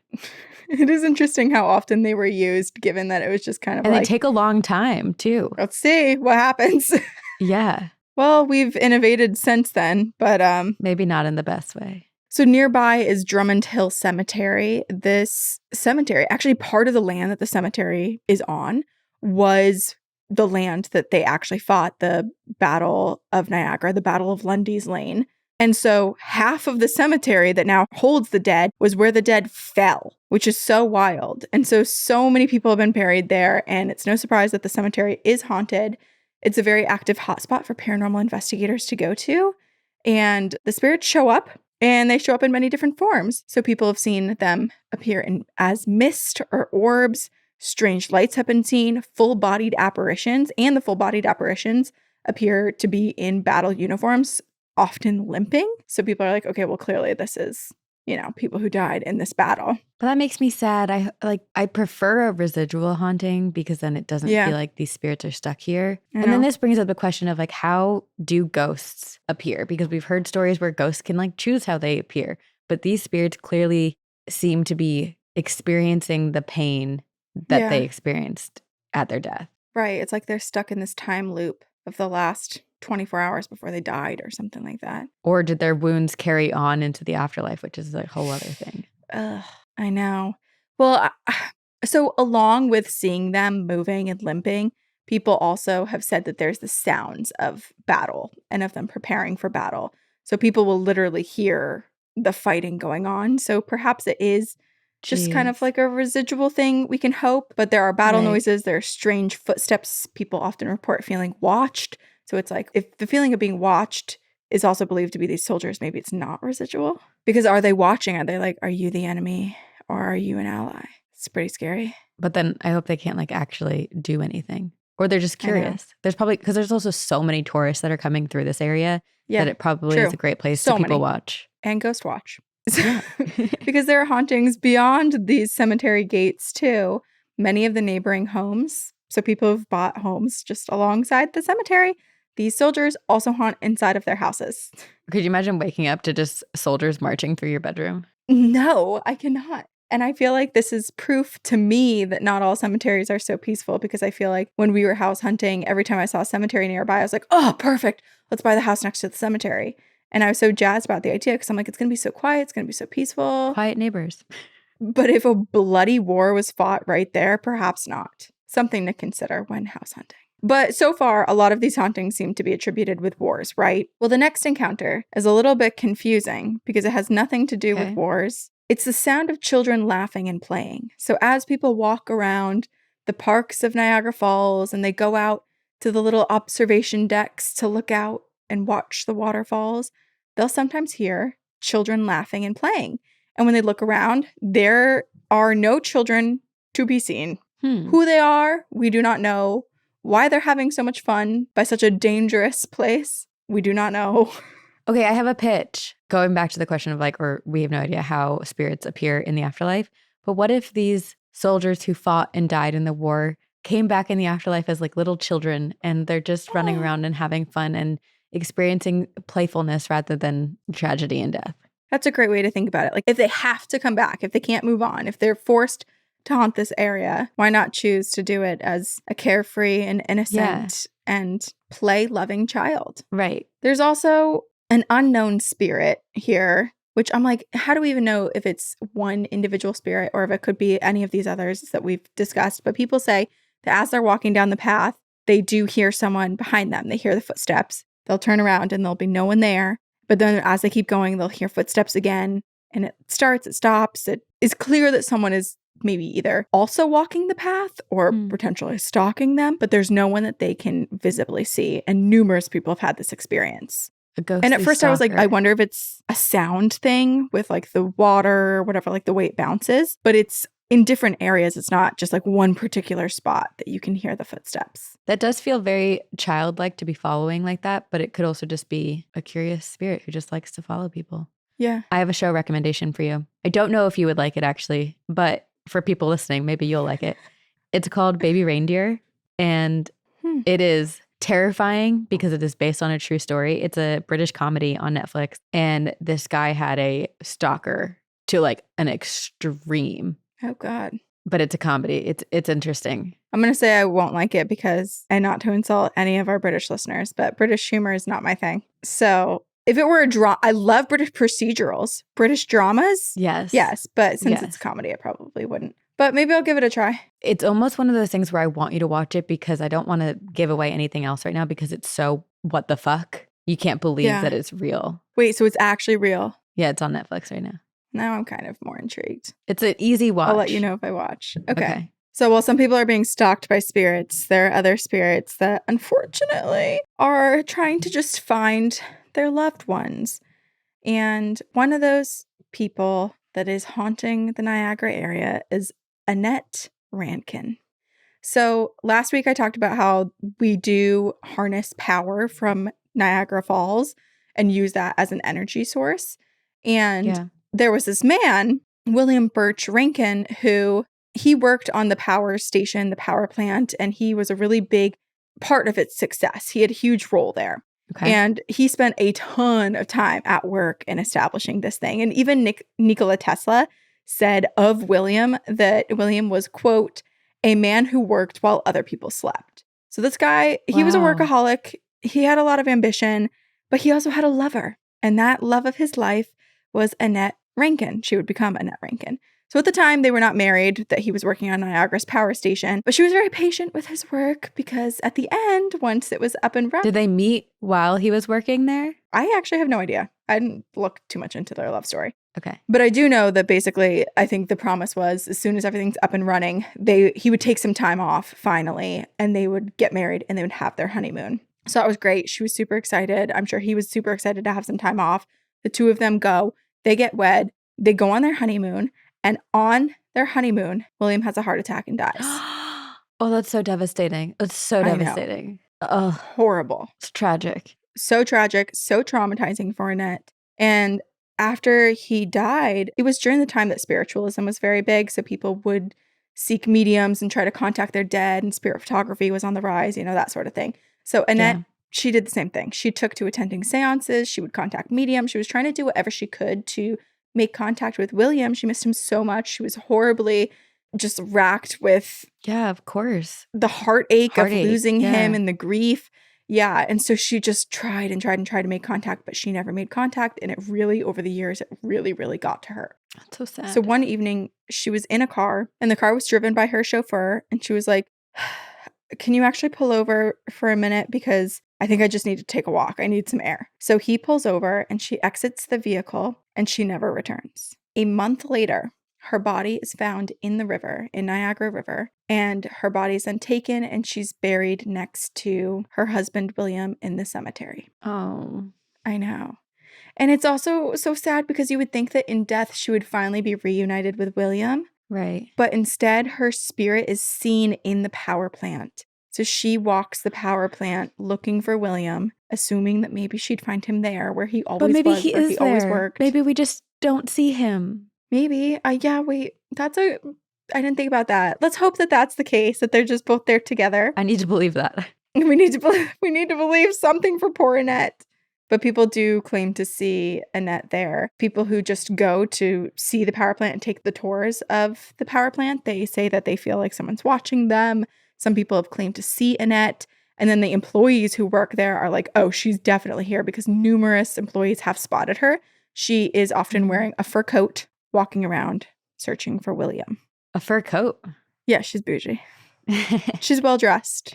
It is interesting how often they were used, given that it was just kind of and they take a long time, too. Let's see what happens. Yeah. Well, we've innovated since then, but maybe not in the best way. So nearby is Drummond Hill Cemetery. This cemetery, actually part of the land that the cemetery is on, was the land that they actually fought the Battle of Niagara, the Battle of Lundy Lane. And so half of the cemetery that now holds the dead was where the dead fell, which is so wild. And so many people have been buried there, and it's no surprise that the cemetery is haunted. It's a very active hotspot for paranormal investigators to go to. And the spirits show up, and they show up in many different forms. So people have seen them appear as mist or orbs. Strange lights have been seen, full-bodied apparitions, and the full-bodied apparitions appear to be in battle uniforms, often limping. So people are like, okay, well, clearly this is, people who died in this battle. But that makes me sad. I prefer a residual haunting because then it doesn't feel like these spirits are stuck here. And then this brings up the question of like, how do ghosts appear? Because we've heard stories where ghosts can like choose how they appear, but these spirits clearly seem to be experiencing the pain that they experienced at their death. Right. It's like they're stuck in this time loop of the last 24 hours before they died or something like that. Or did their wounds carry on into the afterlife, which is a whole other thing. Ugh, I know. Well, so along with seeing them moving and limping, people also have said that there's the sounds of battle and of them preparing for battle. So people will literally hear the fighting going on. So perhaps it is just kind of like a residual thing, we can hope. But there are battle noises. There are strange footsteps. People often report feeling watched. So it's like, if the feeling of being watched is also believed to be these soldiers, maybe it's not residual. Because are they watching? Are they like, are you the enemy or are you an ally? It's pretty scary. But then I hope they can't like actually do anything. Or they're just curious. There's probably, because there's also so many tourists that are coming through this area that it probably is a great place to people watch. And ghost watch. Because there are hauntings beyond these cemetery gates too. Many of the neighboring homes, so people who've bought homes just alongside the cemetery, these soldiers also haunt inside of their houses. Could you imagine waking up to just soldiers marching through your bedroom? No, I cannot. And I feel like this is proof to me that not all cemeteries are so peaceful, because I feel like when we were house hunting, every time I saw a cemetery nearby, I was like, oh, perfect. Let's buy the house next to the cemetery. And I was so jazzed about the idea because I'm like, it's going to be so quiet. It's going to be so peaceful. Quiet neighbors. But if a bloody war was fought right there, perhaps not. Something to consider when house hunting. But so far, a lot of these hauntings seem to be attributed with wars, right? Well, the next encounter is a little bit confusing because it has nothing to do with wars. It's the sound of children laughing and playing. So as people walk around the parks of Niagara Falls and they go out to the little observation decks to look out and watch the waterfalls, they'll sometimes hear children laughing and playing. And when they look around, there are no children to be seen. Who they are, we do not know. Why they're having so much fun by such a dangerous place, we do not know. Okay, I have a pitch. Going back to the question of like, or we have no idea how spirits appear in the afterlife. But what if these soldiers who fought and died in the war came back in the afterlife as like little children and they're just running around and having fun and experiencing playfulness rather than tragedy and death? That's a great way to think about it. Like if they have to come back, if they can't move on, if they're forced to haunt this area, why not choose to do it as a carefree and innocent and play-loving child? Right. There's also an unknown spirit here, which I'm like, how do we even know if it's one individual spirit or if it could be any of these others that we've discussed? But people say that as they're walking down the path, they do hear someone behind them. They hear the footsteps. They'll turn around and there'll be no one there. But then as they keep going, they'll hear footsteps again. And it starts, it stops. It is clear that someone is maybe either also walking the path or potentially stalking them. But there's no one that they can visibly see. And numerous people have had this experience. And at first stalker. I was like, I wonder if it's a sound thing with like the water or whatever, like the way it bounces. But it's in different areas. It's not just like one particular spot that you can hear the footsteps. That does feel very childlike to be following like that, but it could also just be a curious spirit who just likes to follow people. Yeah. I have a show recommendation for you. I don't know if you would like it actually, but for people listening, maybe you'll like it. It's called Baby Reindeer, and it is terrifying because it is based on a true story. It's a British comedy on Netflix. And this guy had a stalker to like an extreme. Oh, God. But it's a comedy. It's interesting. I'm going to say I won't like it because, and not to insult any of our British listeners, but British humor is not my thing. So if it were a drama, I love British procedurals. British dramas? Yes. Yes, but since it's comedy, I probably wouldn't. But maybe I'll give it a try. It's almost one of those things where I want you to watch it because I don't want to give away anything else right now because it's so what the fuck. You can't believe that it's real. Wait, so it's actually real? Yeah, it's on Netflix right now. Now I'm kind of more intrigued. It's an easy watch. I'll let you know if I watch. Okay. So while some people are being stalked by spirits, there are other spirits that unfortunately are trying to just find their loved ones. And one of those people that is haunting the Niagara area is Annette Rankin. So last week I talked about how we do harness power from Niagara Falls and use that as an energy source. And there was this man, William Birch Rankin, who he worked on the power station, the power plant, and he was a really big part of its success. He had a huge role there. Okay. And he spent a ton of time at work in establishing this thing. And even Nikola Tesla said of William that William was, quote, a man who worked while other people slept. So this guy, he was a workaholic. He had a lot of ambition, but he also had a lover. And that love of his life was Annette Rankin. She would become Annette Rankin. So at the time, they were not married, that he was working on Niagara's power station. But she was very patient with his work because at the end, once it was up and running. Did they meet while he was working there? I actually have no idea. I didn't look too much into their love story. Okay. But I do know that basically, I think the promise was as soon as everything's up and running, he would take some time off finally, and they would get married and they would have their honeymoon. So that was great. She was super excited. I'm sure he was super excited to have some time off. The two of them go, they get wed, they go on their honeymoon. And on their honeymoon, William has a heart attack and dies. Oh, that's so devastating. It's so devastating. Oh, horrible. It's tragic. So tragic, so traumatizing for Annette. And after he died, it was during the time that spiritualism was very big. So people would seek mediums and try to contact their dead, and spirit photography was on the rise, that sort of thing. So Annette, she did the same thing. She took to attending seances. She would contact mediums. She was trying to do whatever she could to make contact with William. She missed him so much. She was horribly just racked with of course, the heartache of losing him and the grief. Yeah. And so she just tried and tried and tried to make contact, but she never made contact. And it really, over the years, it really, really got to her. That's so sad. So one evening she was in a car and the car was driven by her chauffeur. And she was like, can you actually pull over for a minute? Because I think I just need to take a walk. I need some air. So he pulls over and she exits the vehicle and she never returns. A month later, her body is found in the river, in Niagara River, and her body is then taken and she's buried next to her husband, William, in the cemetery. Oh. I know. And it's also so sad because you would think that in death she would finally be reunited with William. Right. But instead, her spirit is seen in the power plant. So she walks the power plant looking for William, assuming that maybe she'd find him there where he always maybe was, he where is he there. Always worked. Maybe we just don't see him. Maybe. Wait. I didn't think about that. Let's hope that that's the case, that they're just both there together. I need to believe that. We need to believe something for poor Annette. But people do claim to see Annette there. People who just go to see the power plant and take the tours of the power plant, they say that they feel like someone's watching them. Some people have claimed to see Annette. And then the employees who work there are like, oh, she's definitely here because numerous employees have spotted her. She is often wearing a fur coat, walking around, searching for William. A fur coat? Yeah, she's bougie. She's well dressed.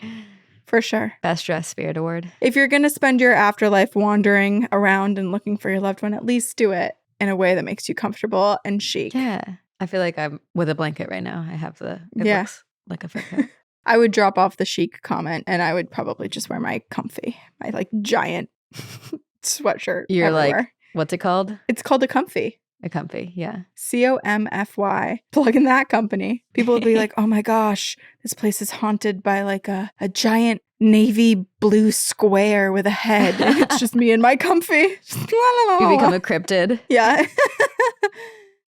For sure. Best dressed spirit award. If you're going to spend your afterlife wandering around and looking for your loved one, at least do it in a way that makes you comfortable and chic. Yeah. I feel like I'm with a blanket right now. I have it looks like a fur coat. I would drop off the chic comment and I would probably just wear my like giant sweatshirt. You're everywhere. Like, what's it called? It's called a comfy. A comfy, yeah. COMFY. Plug in that company. People would be like, oh my gosh, this place is haunted by like a giant navy blue square with a head. And it's just me and my comfy. You become a cryptid. Yeah.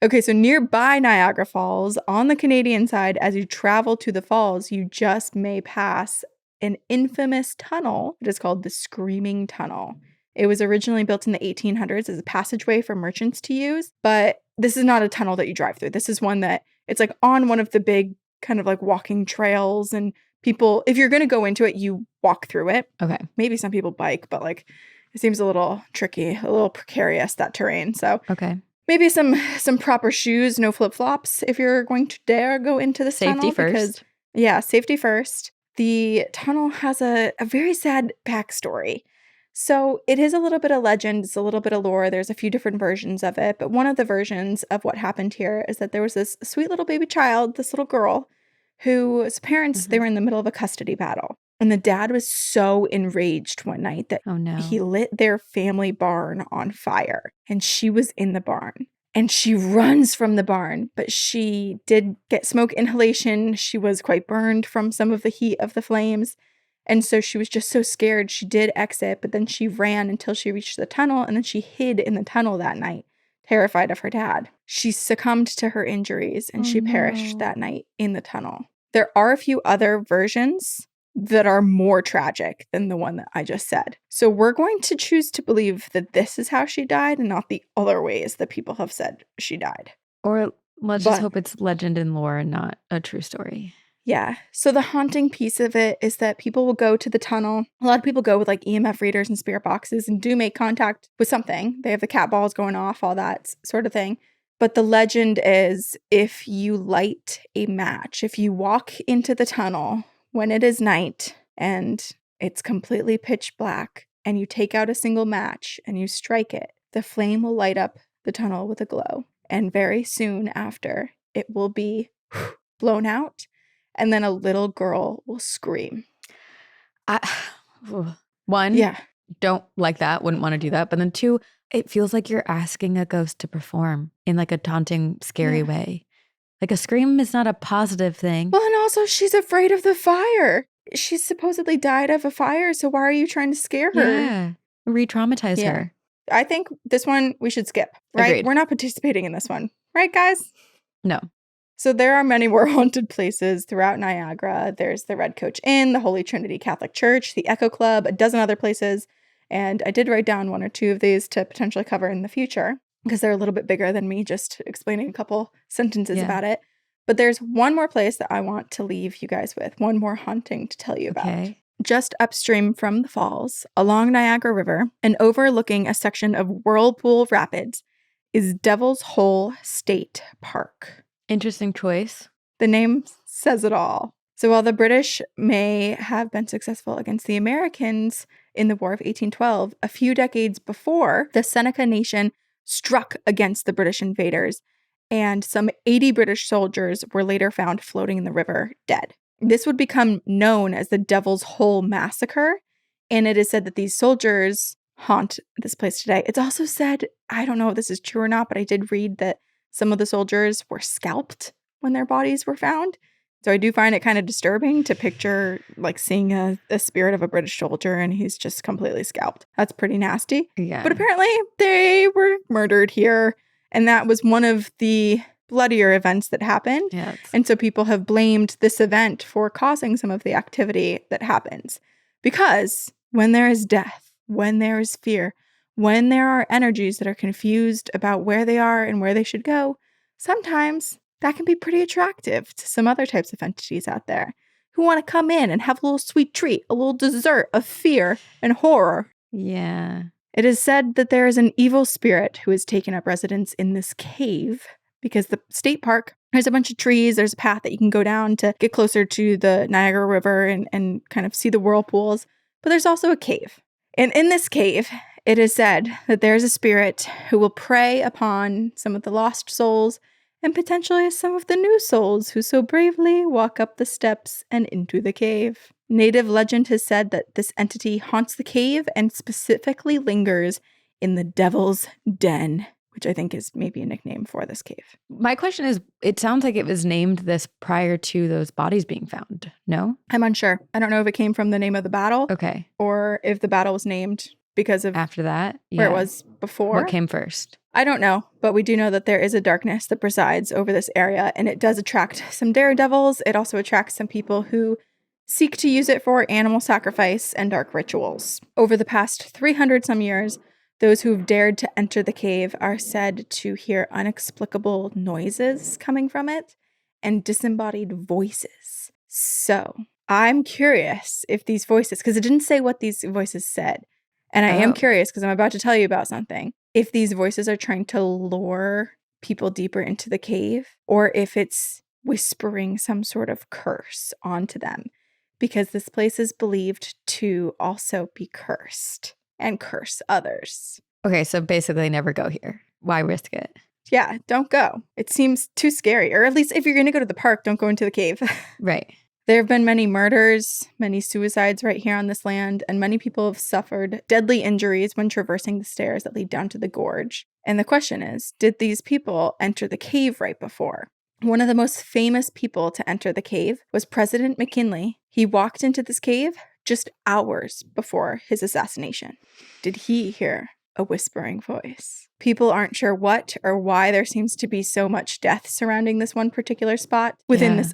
Okay, so nearby Niagara Falls, on the Canadian side, as you travel to the falls, you just may pass an infamous tunnel that is called the Screaming Tunnel. It was originally built in the 1800s as a passageway for merchants to use, but this is not a tunnel that you drive through. This is one that it's like on one of the big kind of like walking trails, and people, if you're going to go into it, you walk through it. Okay. Maybe some people bike, but like it seems a little tricky, a little precarious, that terrain. So okay. Maybe some proper shoes, no flip-flops if you're going to dare go into this tunnel. Safety first. Yeah, safety first. The tunnel has a very sad backstory. So it is a little bit of legend. It's a little bit of lore. There's a few different versions of it. But one of the versions of what happened here is that there was this sweet little baby child, this little girl, whose parents, they were in the middle of a custody battle. And the dad was so enraged one night that he lit their family barn on fire. And she was in the barn. And she runs from the barn. But she did get smoke inhalation. She was quite burned from some of the heat of the flames. And so she was just so scared. She did exit. But then she ran until she reached the tunnel. And then she hid in the tunnel that night, terrified of her dad. She succumbed to her injuries. And she perished that night in the tunnel. There are a few other versions that are more tragic than the one that I just said. So we're going to choose to believe that this is how she died and not the other ways that people have said she died. Or let's just hope it's legend and lore and not a true story. Yeah. So the haunting piece of it is that people will go to the tunnel. A lot of people go with like EMF readers and spirit boxes and do make contact with something. They have the cat balls going off, all that sort of thing. But the legend is if you light a match, if you walk into the tunnel when it is night and it's completely pitch black and you take out a single match and you strike it, the flame will light up the tunnel with a glow. And very soon after, it will be blown out and then a little girl will scream. Don't like that. Wouldn't want to do that. But then 2, it feels like you're asking a ghost to perform in like a taunting, scary way. Like a scream is not a positive thing. Well, and also she's afraid of the fire. She supposedly died of a fire, so why are you trying to scare her? Yeah, re-traumatize her. I think this one we should skip, right? Agreed. We're not participating in this one, right, guys? No. So there are many more haunted places throughout Niagara. There's the Red Coach Inn, the Holy Trinity Catholic Church, the Echo Club, a dozen other places. And I did write down 1 or 2 of these to potentially cover in the future, because they're a little bit bigger than me just explaining a couple sentences about it. But there's one more place that I want to leave you guys with, one more haunting to tell you about. Just upstream from the falls, along Niagara River, and overlooking a section of Whirlpool Rapids, is Devil's Hole State Park. Interesting choice. The name says it all. So while the British may have been successful against the Americans in the War of 1812, a few decades before, the Seneca Nation struck against the British invaders, and some 80 British soldiers were later found floating in the river, dead. This would become known as the Devil's Hole Massacre, and it is said that these soldiers haunt this place today. It's also said, I don't know if this is true or not, but I did read that some of the soldiers were scalped when their bodies were found. So I do find it kind of disturbing to picture like seeing a spirit of a British soldier and he's just completely scalped. That's pretty nasty. Yeah. But apparently they were murdered here. And that was one of the bloodier events that happened. Yes. And so people have blamed this event for causing some of the activity that happens. Because when there is death, when there is fear, when there are energies that are confused about where they are and where they should go, sometimes that can be pretty attractive to some other types of entities out there who want to come in and have a little sweet treat, a little dessert of fear and horror. Yeah. It is said that there is an evil spirit who has taken up residence in this cave because the state park, there's a bunch of trees, there's a path that you can go down to get closer to the Niagara River and kind of see the whirlpools, but there's also a cave. And in this cave, it is said that there's a spirit who will prey upon some of the lost souls and potentially some of the new souls who so bravely walk up the steps and into the cave. Native legend has said that this entity haunts the cave and specifically lingers in the Devil's Den, which I think is maybe a nickname for this cave. My question is, it sounds like it was named this prior to those bodies being found, no? I'm unsure. I don't know if it came from the name of the battle. Okay. Or if the battle was named because of after that, where it was before. What came first? I don't know, but we do know that there is a darkness that presides over this area, and it does attract some daredevils. It also attracts some people who seek to use it for animal sacrifice and dark rituals. Over the past 300 some years, those who've dared to enter the cave are said to hear inexplicable noises coming from it and disembodied voices. So I'm curious if these voices, because it didn't say what these voices said, and I am curious because I'm about to tell you about something, if these voices are trying to lure people deeper into the cave or if it's whispering some sort of curse onto them, because this place is believed to also be cursed and curse others. Okay, so basically never go here. Why risk it? Yeah, don't go. It seems too scary. Or at least if you're going to go to the park, don't go into the cave. Right. There have been many murders, many suicides right here on this land, and many people have suffered deadly injuries when traversing the stairs that lead down to the gorge. And the question is, did these people enter the cave right before? One of the most famous people to enter the cave was President McKinley. He walked into this cave just hours before his assassination. Did he hear a whispering voice? People aren't sure what or why there seems to be so much death surrounding this one particular spot within this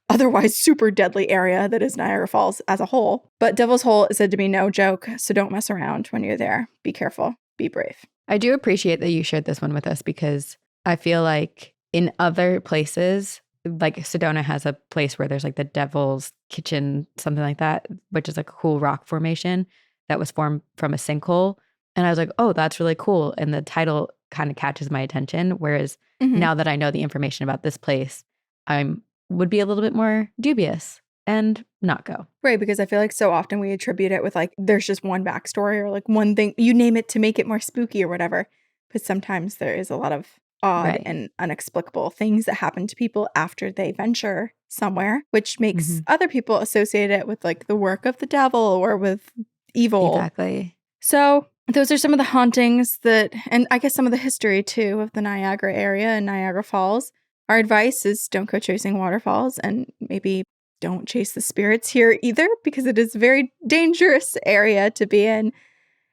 otherwise super deadly area that is Niagara Falls as a whole. But Devil's Hole is said to be no joke, so don't mess around when you're there. Be careful. Be brave. I do appreciate that you shared this one with us because I feel like in other places, like Sedona has a place where there's like the Devil's Kitchen, something like that, which is like a cool rock formation that was formed from a sinkhole. And I was like, oh, that's really cool. And the title kind of catches my attention. Whereas now that I know the information about this place, I would be a little bit more dubious and not go. Right, because I feel like so often we attribute it with like, there's just one backstory or like one thing, you name it to make it more spooky or whatever. But sometimes there is a lot of odd and inexplicable things that happen to people after they venture somewhere, which makes other people associate it with like the work of the devil or with evil. Exactly. So those are some of the hauntings that, and I guess some of the history too of the Niagara area and Niagara Falls. Our advice is don't go chasing waterfalls and maybe don't chase the spirits here either, because it is a very dangerous area to be in.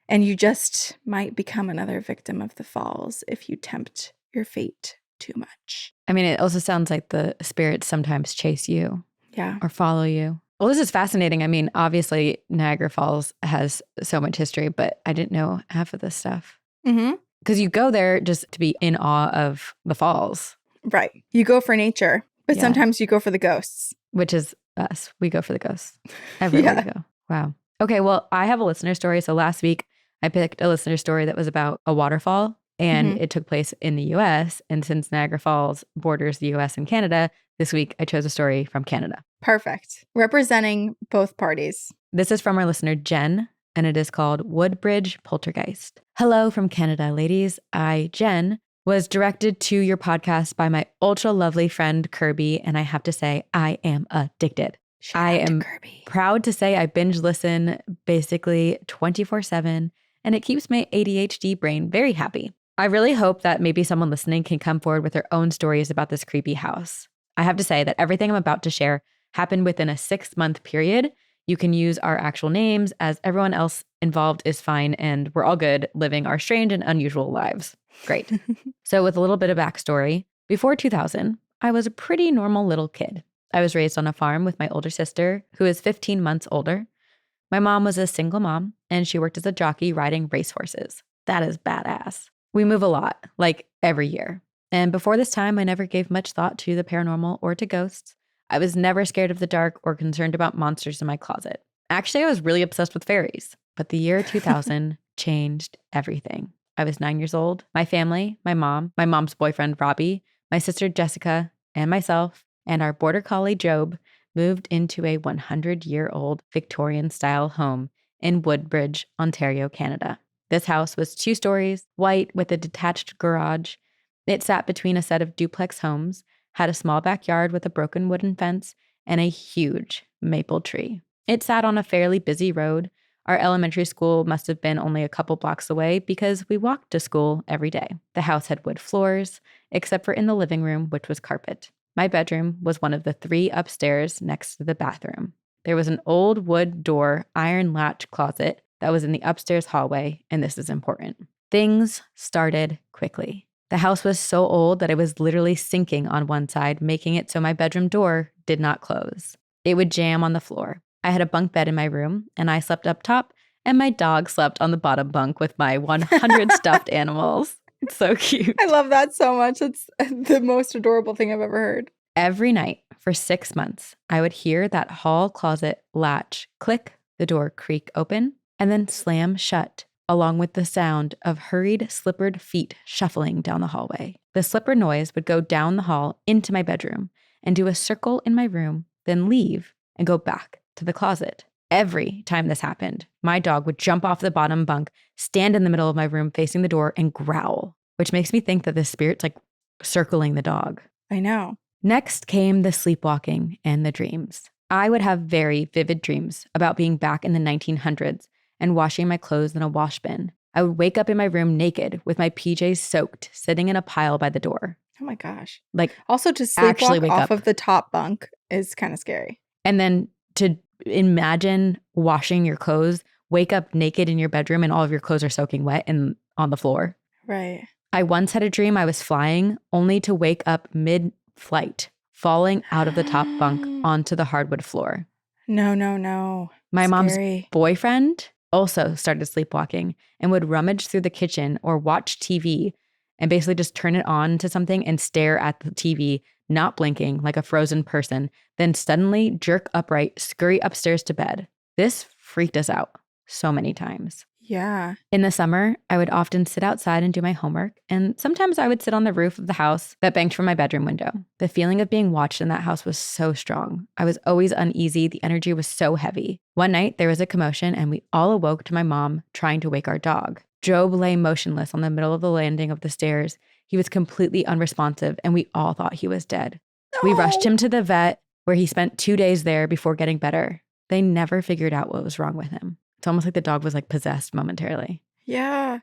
And you just might become another victim of the falls if you tempt your fate too much. I mean, it also sounds like the spirits sometimes chase you. Yeah. Or follow you. Well, this is fascinating. I mean, obviously, Niagara Falls has so much history, but I didn't know half of this stuff. Because you go there just to be in awe of the falls. Right. You go for nature, but sometimes you go for the ghosts. Which is us. We go for the ghosts. Everywhere we go. Wow. Okay, well, I have a listener story. So last week, I picked a listener story that was about a waterfall, and it took place in the U.S. And since Niagara Falls borders the U.S. and Canada, this week I chose a story from Canada. Perfect. Representing both parties. This is from our listener, Jen, and it is called Woodbridge Poltergeist. Hello from Canada, ladies. I, Jen, was directed to your podcast by my ultra lovely friend, Kirby, and I have to say, I am addicted. I am proud to say I binge listen basically 24/7, and it keeps my ADHD brain very happy. I really hope that maybe someone listening can come forward with their own stories about this creepy house. I have to say that everything I'm about to share happened within a 6-month period. You can use our actual names as everyone else involved is fine and we're all good living our strange and unusual lives. Great. So with a little bit of backstory, before 2000, I was a pretty normal little kid. I was raised on a farm with my older sister, who is 15 months older. My mom was a single mom, and she worked as a jockey riding racehorses. That is badass. We move a lot, like every year. And before this time, I never gave much thought to the paranormal or to ghosts. I was never scared of the dark or concerned about monsters in my closet. Actually, I was really obsessed with fairies. But the year 2000 changed everything. I was 9 years old. My family, my mom, my mom's boyfriend, Robbie, my sister, Jessica, and myself, and our border collie, Job, moved into a 100-year-old Victorian-style home in Woodbridge, Ontario, Canada. This house was 2 stories, white with a detached garage. It sat between a set of duplex homes, had a small backyard with a broken wooden fence, and a huge maple tree. It sat on a fairly busy road. Our elementary school must have been only a couple blocks away because we walked to school every day. The house had wood floors, except for in the living room, which was carpet. My bedroom was one of the 3 upstairs next to the bathroom. There was an old wood door, iron latch closet that was in the upstairs hallway, and this is important. Things started quickly. The house was so old that it was literally sinking on one side, making it so my bedroom door did not close. It would jam on the floor. I had a bunk bed in my room, and I slept up top, and my dog slept on the bottom bunk with my 100 stuffed animals. It's so cute. I love that so much. It's the most adorable thing I've ever heard. Every night for 6 months, I would hear that hall closet latch click, the door creak open, and then slam shut, along with the sound of hurried, slippered feet shuffling down the hallway. The slipper noise would go down the hall into my bedroom and do a circle in my room, then leave and go back to the closet. Every time this happened, my dog would jump off the bottom bunk, stand in the middle of my room facing the door, and growl, which makes me think that the spirit's like circling the dog. I know. Next came the sleepwalking and the dreams. I would have very vivid dreams about being back in the 1900s and washing my clothes in a wash bin. I would wake up in my room naked with my PJs soaked, sitting in a pile by the door. Oh my gosh. Like, also to sleepwalk off of the top bunk is kind of scary. And then to imagine washing your clothes, wake up naked in your bedroom and all of your clothes are soaking wet and on the floor. Right. I once had a dream I was flying only to wake up mid-flight, falling out of the top bunk onto the hardwood floor. No. My Scary. mom's boyfriend also started sleepwalking and would rummage through the kitchen or watch TV and basically just turn it on to something and stare at the TV, not blinking like a frozen person, then suddenly jerk upright, scurry upstairs to bed. This freaked us out so many times. Yeah. In the summer, I would often sit outside and do my homework, and sometimes I would sit on the roof of the house that banked from my bedroom window. The feeling of being watched in that house was so strong. I was always uneasy. The energy was so heavy. One night, there was a commotion, and we all awoke to my mom trying to wake our dog. Job lay motionless on the middle of the landing of the stairs. He was completely unresponsive, and we all thought he was dead. No. We rushed him to the vet, where he spent 2 days there before getting better. They never figured out what was wrong with him. It's almost like the dog was like possessed momentarily. Yeah.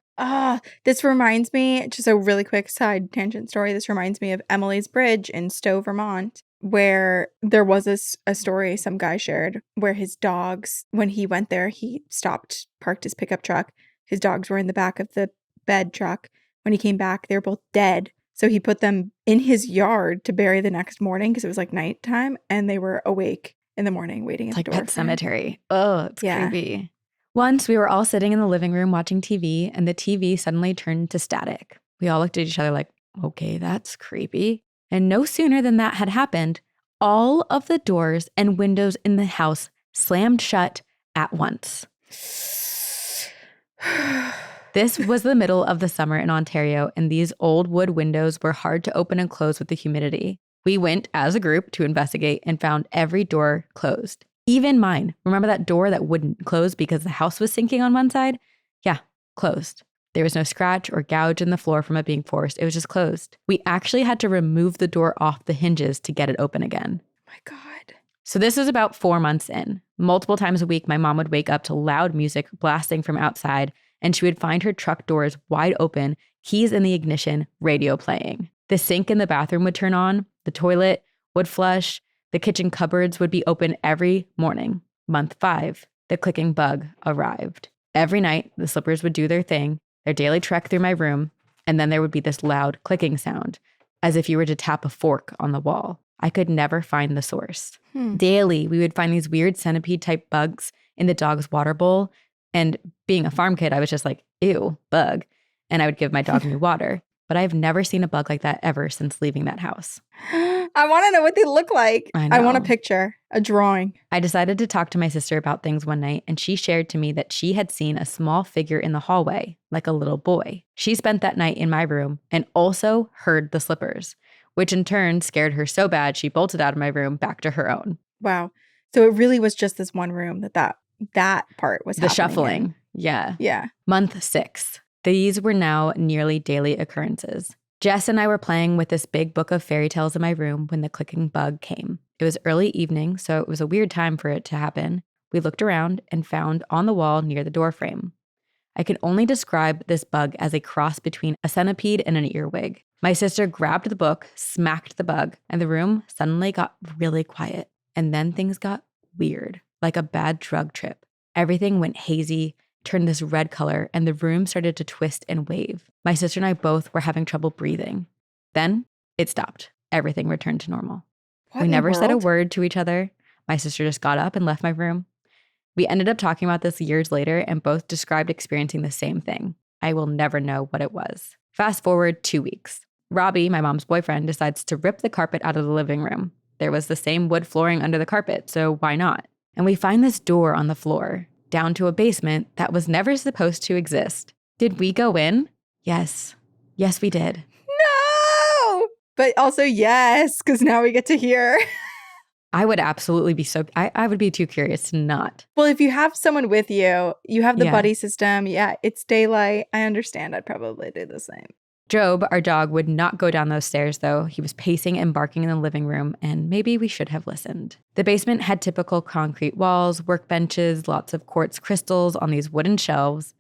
This reminds me, just a really quick side tangent story. This reminds me of Emily's Bridge in Stowe, Vermont, where there was a story some guy shared where his dogs, when he went there, he stopped, parked his pickup truck. His dogs were in the back of the bed truck. When he came back, they were both dead. So he put them in his yard to bury the next morning because it was like nighttime and they were awake in the morning waiting at the door. Like Pet Cemetery. Oh, it's creepy. Once we were all sitting in the living room watching TV and the TV suddenly turned to static. We all looked at each other like, okay, that's creepy. And no sooner than that had happened, all of the doors and windows in the house slammed shut at once. This was the middle of the summer in Ontario, and these old wood windows were hard to open and close with the humidity. We went as a group to investigate and found every door closed. Even mine. Remember that door that wouldn't close because the house was sinking on one side? Yeah, closed. There was no scratch or gouge in the floor from it being forced. It was just closed. We actually had to remove the door off the hinges to get it open again. Oh my God. So this was about 4 months in. Multiple times a week, my mom would wake up to loud music blasting from outside, and she would find her truck doors wide open, keys in the ignition, radio playing. The sink in the bathroom would turn on, the toilet would flush, the kitchen cupboards would be open every morning. Month 5, the clicking bug arrived. Every night, the slippers would do their thing, their daily trek through my room, and then there would be this loud clicking sound, as if you were to tap a fork on the wall. I could never find the source. Daily, we would find these weird centipede-type bugs in the dog's water bowl, and being a farm kid, I was just like, ew, bug, and I would give my dog new water. But I've never seen a bug like that ever since leaving that house. I want to know what they look like. I want a picture, a drawing. I decided to talk to my sister about things one night, and she shared to me that she had seen a small figure in the hallway, like a little boy. She spent that night in my room and also heard the slippers, which in turn scared her so bad she bolted out of my room back to her own. Wow. So it really was just this one room that part was happening. The shuffling. Yeah. Yeah. Month 6. These were now nearly daily occurrences. Jess and I were playing with this big book of fairy tales in my room when the clicking bug came. It was early evening, so it was a weird time for it to happen. We looked around and found on the wall near the doorframe. I can only describe this bug as a cross between a centipede and an earwig. My sister grabbed the book, smacked the bug, and the room suddenly got really quiet. And then things got weird, like a bad drug trip. Everything went hazy, turned this red color, and the room started to twist and wave. My sister and I both were having trouble breathing. Then it stopped. Everything returned to normal. We never said a word to each other, My sister just got up and left my room. We ended up talking about this years later and both described experiencing the same thing. I will never know what it was. Fast forward 2 weeks. Robbie, my mom's boyfriend, decides to rip the carpet out of the living room. There was the same wood flooring under the carpet, so why not? And we find this door on the floor, down to a basement that was never supposed to exist. Did we go in? Yes. Yes, we did. No! But also yes, because now we get to hear. I would absolutely be I would be too curious to not. Well, if you have someone with you, you have the buddy system. Yeah, it's daylight. I understand. I'd probably do the same. Job, our dog, would not go down those stairs, though. He was pacing and barking in the living room, and maybe we should have listened. The basement had typical concrete walls, workbenches, lots of quartz crystals on these wooden shelves,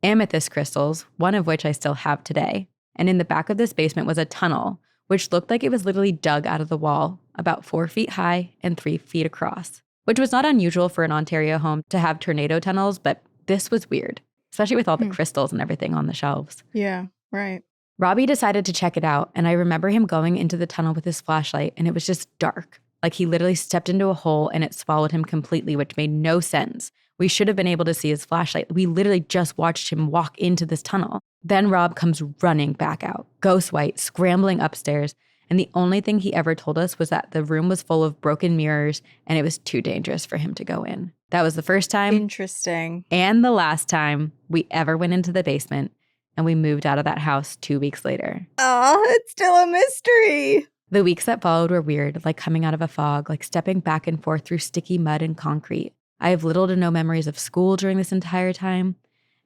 amethyst crystals, one of which I still have today. And in the back of this basement was a tunnel, which looked like it was literally dug out of the wall, about 4 feet high and 3 feet across, which was not unusual for an Ontario home to have tornado tunnels, but this was weird, especially with all the crystals and everything on the shelves. Yeah, right. Robbie decided to check it out, and I remember him going into the tunnel with his flashlight, and it was just dark. Like he literally stepped into a hole and it swallowed him completely, which made no sense. We should have been able to see his flashlight. We literally just watched him walk into this tunnel. Then Rob comes running back out, ghost white, scrambling upstairs, and the only thing he ever told us was that the room was full of broken mirrors and it was too dangerous for him to go in. That was the first time. Interesting. And the last time we ever went into the basement. And we moved out of that house 2 weeks later. Oh, it's still a mystery. The weeks that followed were weird, like coming out of a fog, like stepping back and forth through sticky mud and concrete. I have little to no memories of school during this entire time.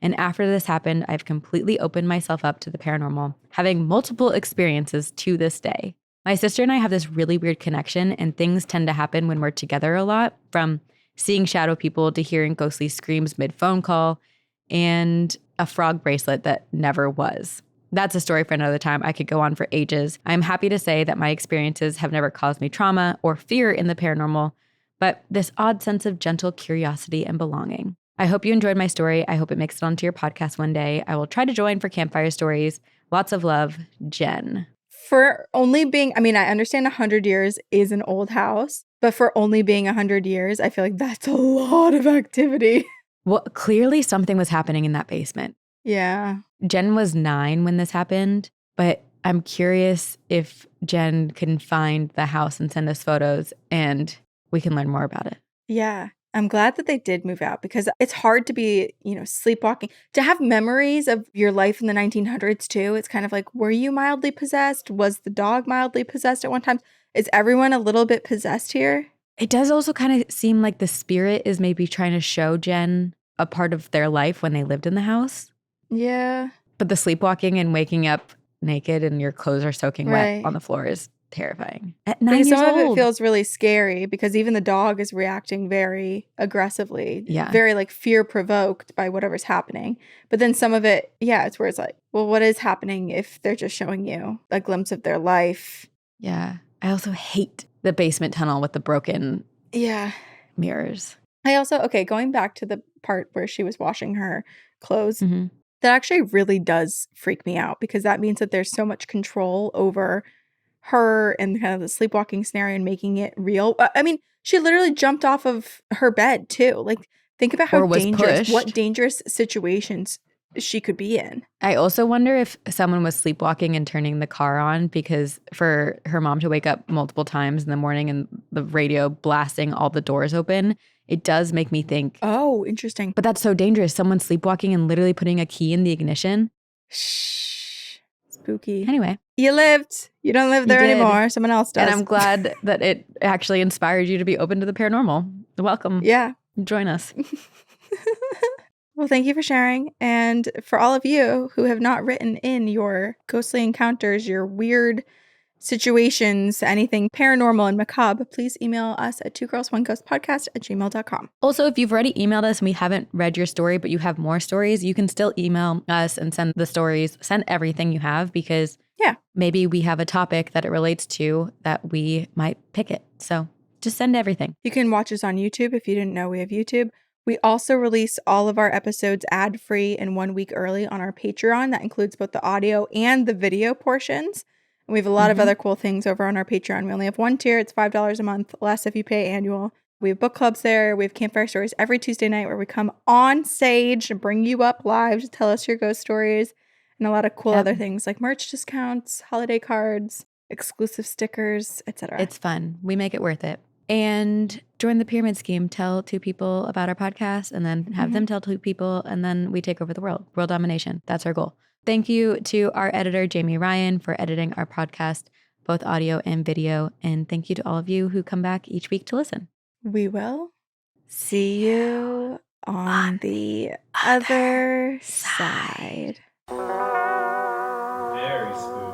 And after this happened, I've completely opened myself up to the paranormal, having multiple experiences to this day. My sister and I have this really weird connection, and things tend to happen when we're together a lot, from seeing shadow people to hearing ghostly screams mid-phone call, and a frog bracelet that never was. That's a story for another time. I could go on for ages. I'm happy to say that my experiences have never caused me trauma or fear in the paranormal, but this odd sense of gentle curiosity and belonging. I hope you enjoyed my story. I hope it makes it onto your podcast one day. I will try to join for campfire stories. Lots of love, Jen. For only being, I understand 100 years is an old house, but for only being 100 years, I feel like that's a lot of activity. Well, clearly something was happening in that basement. Yeah. Jen was 9 when this happened, but I'm curious if Jen can find the house and send us photos and we can learn more about it. Yeah. I'm glad that they did move out because it's hard to be, sleepwalking. To have memories of your life in the 1900s too, it's kind of like, were you mildly possessed? Was the dog mildly possessed at one time? Is everyone a little bit possessed here? It does also kind of seem like the spirit is maybe trying to show Jen a part of their life when they lived in the house. Yeah. But the sleepwalking and waking up naked and your clothes are soaking wet on the floor is terrifying. At 9 years some old. of it feels really scary because even the dog is reacting very aggressively. Yeah. Very like fear provoked by whatever's happening. But then some of it, it's where it's like, well, what is happening if they're just showing you a glimpse of their life? Yeah. I also hate the basement tunnel with the broken mirrors. I also, going back to the part where she was washing her clothes, that actually really does freak me out because that means that there's so much control over her and kind of the sleepwalking scenario and making it real. She literally jumped off of her bed too. Like, think about how dangerous, what dangerous situations she could be in. I also wonder if someone was sleepwalking and turning the car on because for her mom to wake up multiple times in the morning and the radio blasting all the doors open, it does make me think. Oh, interesting. But that's so dangerous. Someone sleepwalking and literally putting a key in the ignition. Shh. Spooky. Anyway. You lived. You don't live there anymore. Someone else does. And I'm glad that it actually inspired you to be open to the paranormal. Welcome. Yeah. Join us. Well, thank you for sharing. And for all of you who have not written in your ghostly encounters, your weird situations, anything paranormal and macabre, please email us at twogirlsoneghostpodcast@gmail.com. Also, if you've already emailed us and we haven't read your story, but you have more stories, you can still email us and send the stories, send everything you have because maybe we have a topic that it relates to that we might pick it. So just send everything. You can watch us on YouTube if you didn't know we have YouTube. We also release all of our episodes ad-free and 1 week early on our Patreon. That includes both the audio and the video portions. And we have a lot of other cool things over on our Patreon. We only have one tier. It's $5 a month, less if you pay annual. We have book clubs there. We have campfire stories every Tuesday night where we come on stage and bring you up live to tell us your ghost stories, and a lot of cool other things like merch discounts, holiday cards, exclusive stickers, etc. It's fun. We make it worth it. And join the pyramid scheme. Tell 2 people about our podcast and then have them tell 2 people, and then we take over the world. World domination. That's our goal. Thank you to our editor, Jamie Ryan, for editing our podcast, both audio and video. And thank you to all of you who come back each week to listen. We will see you on the other side. Very spooky.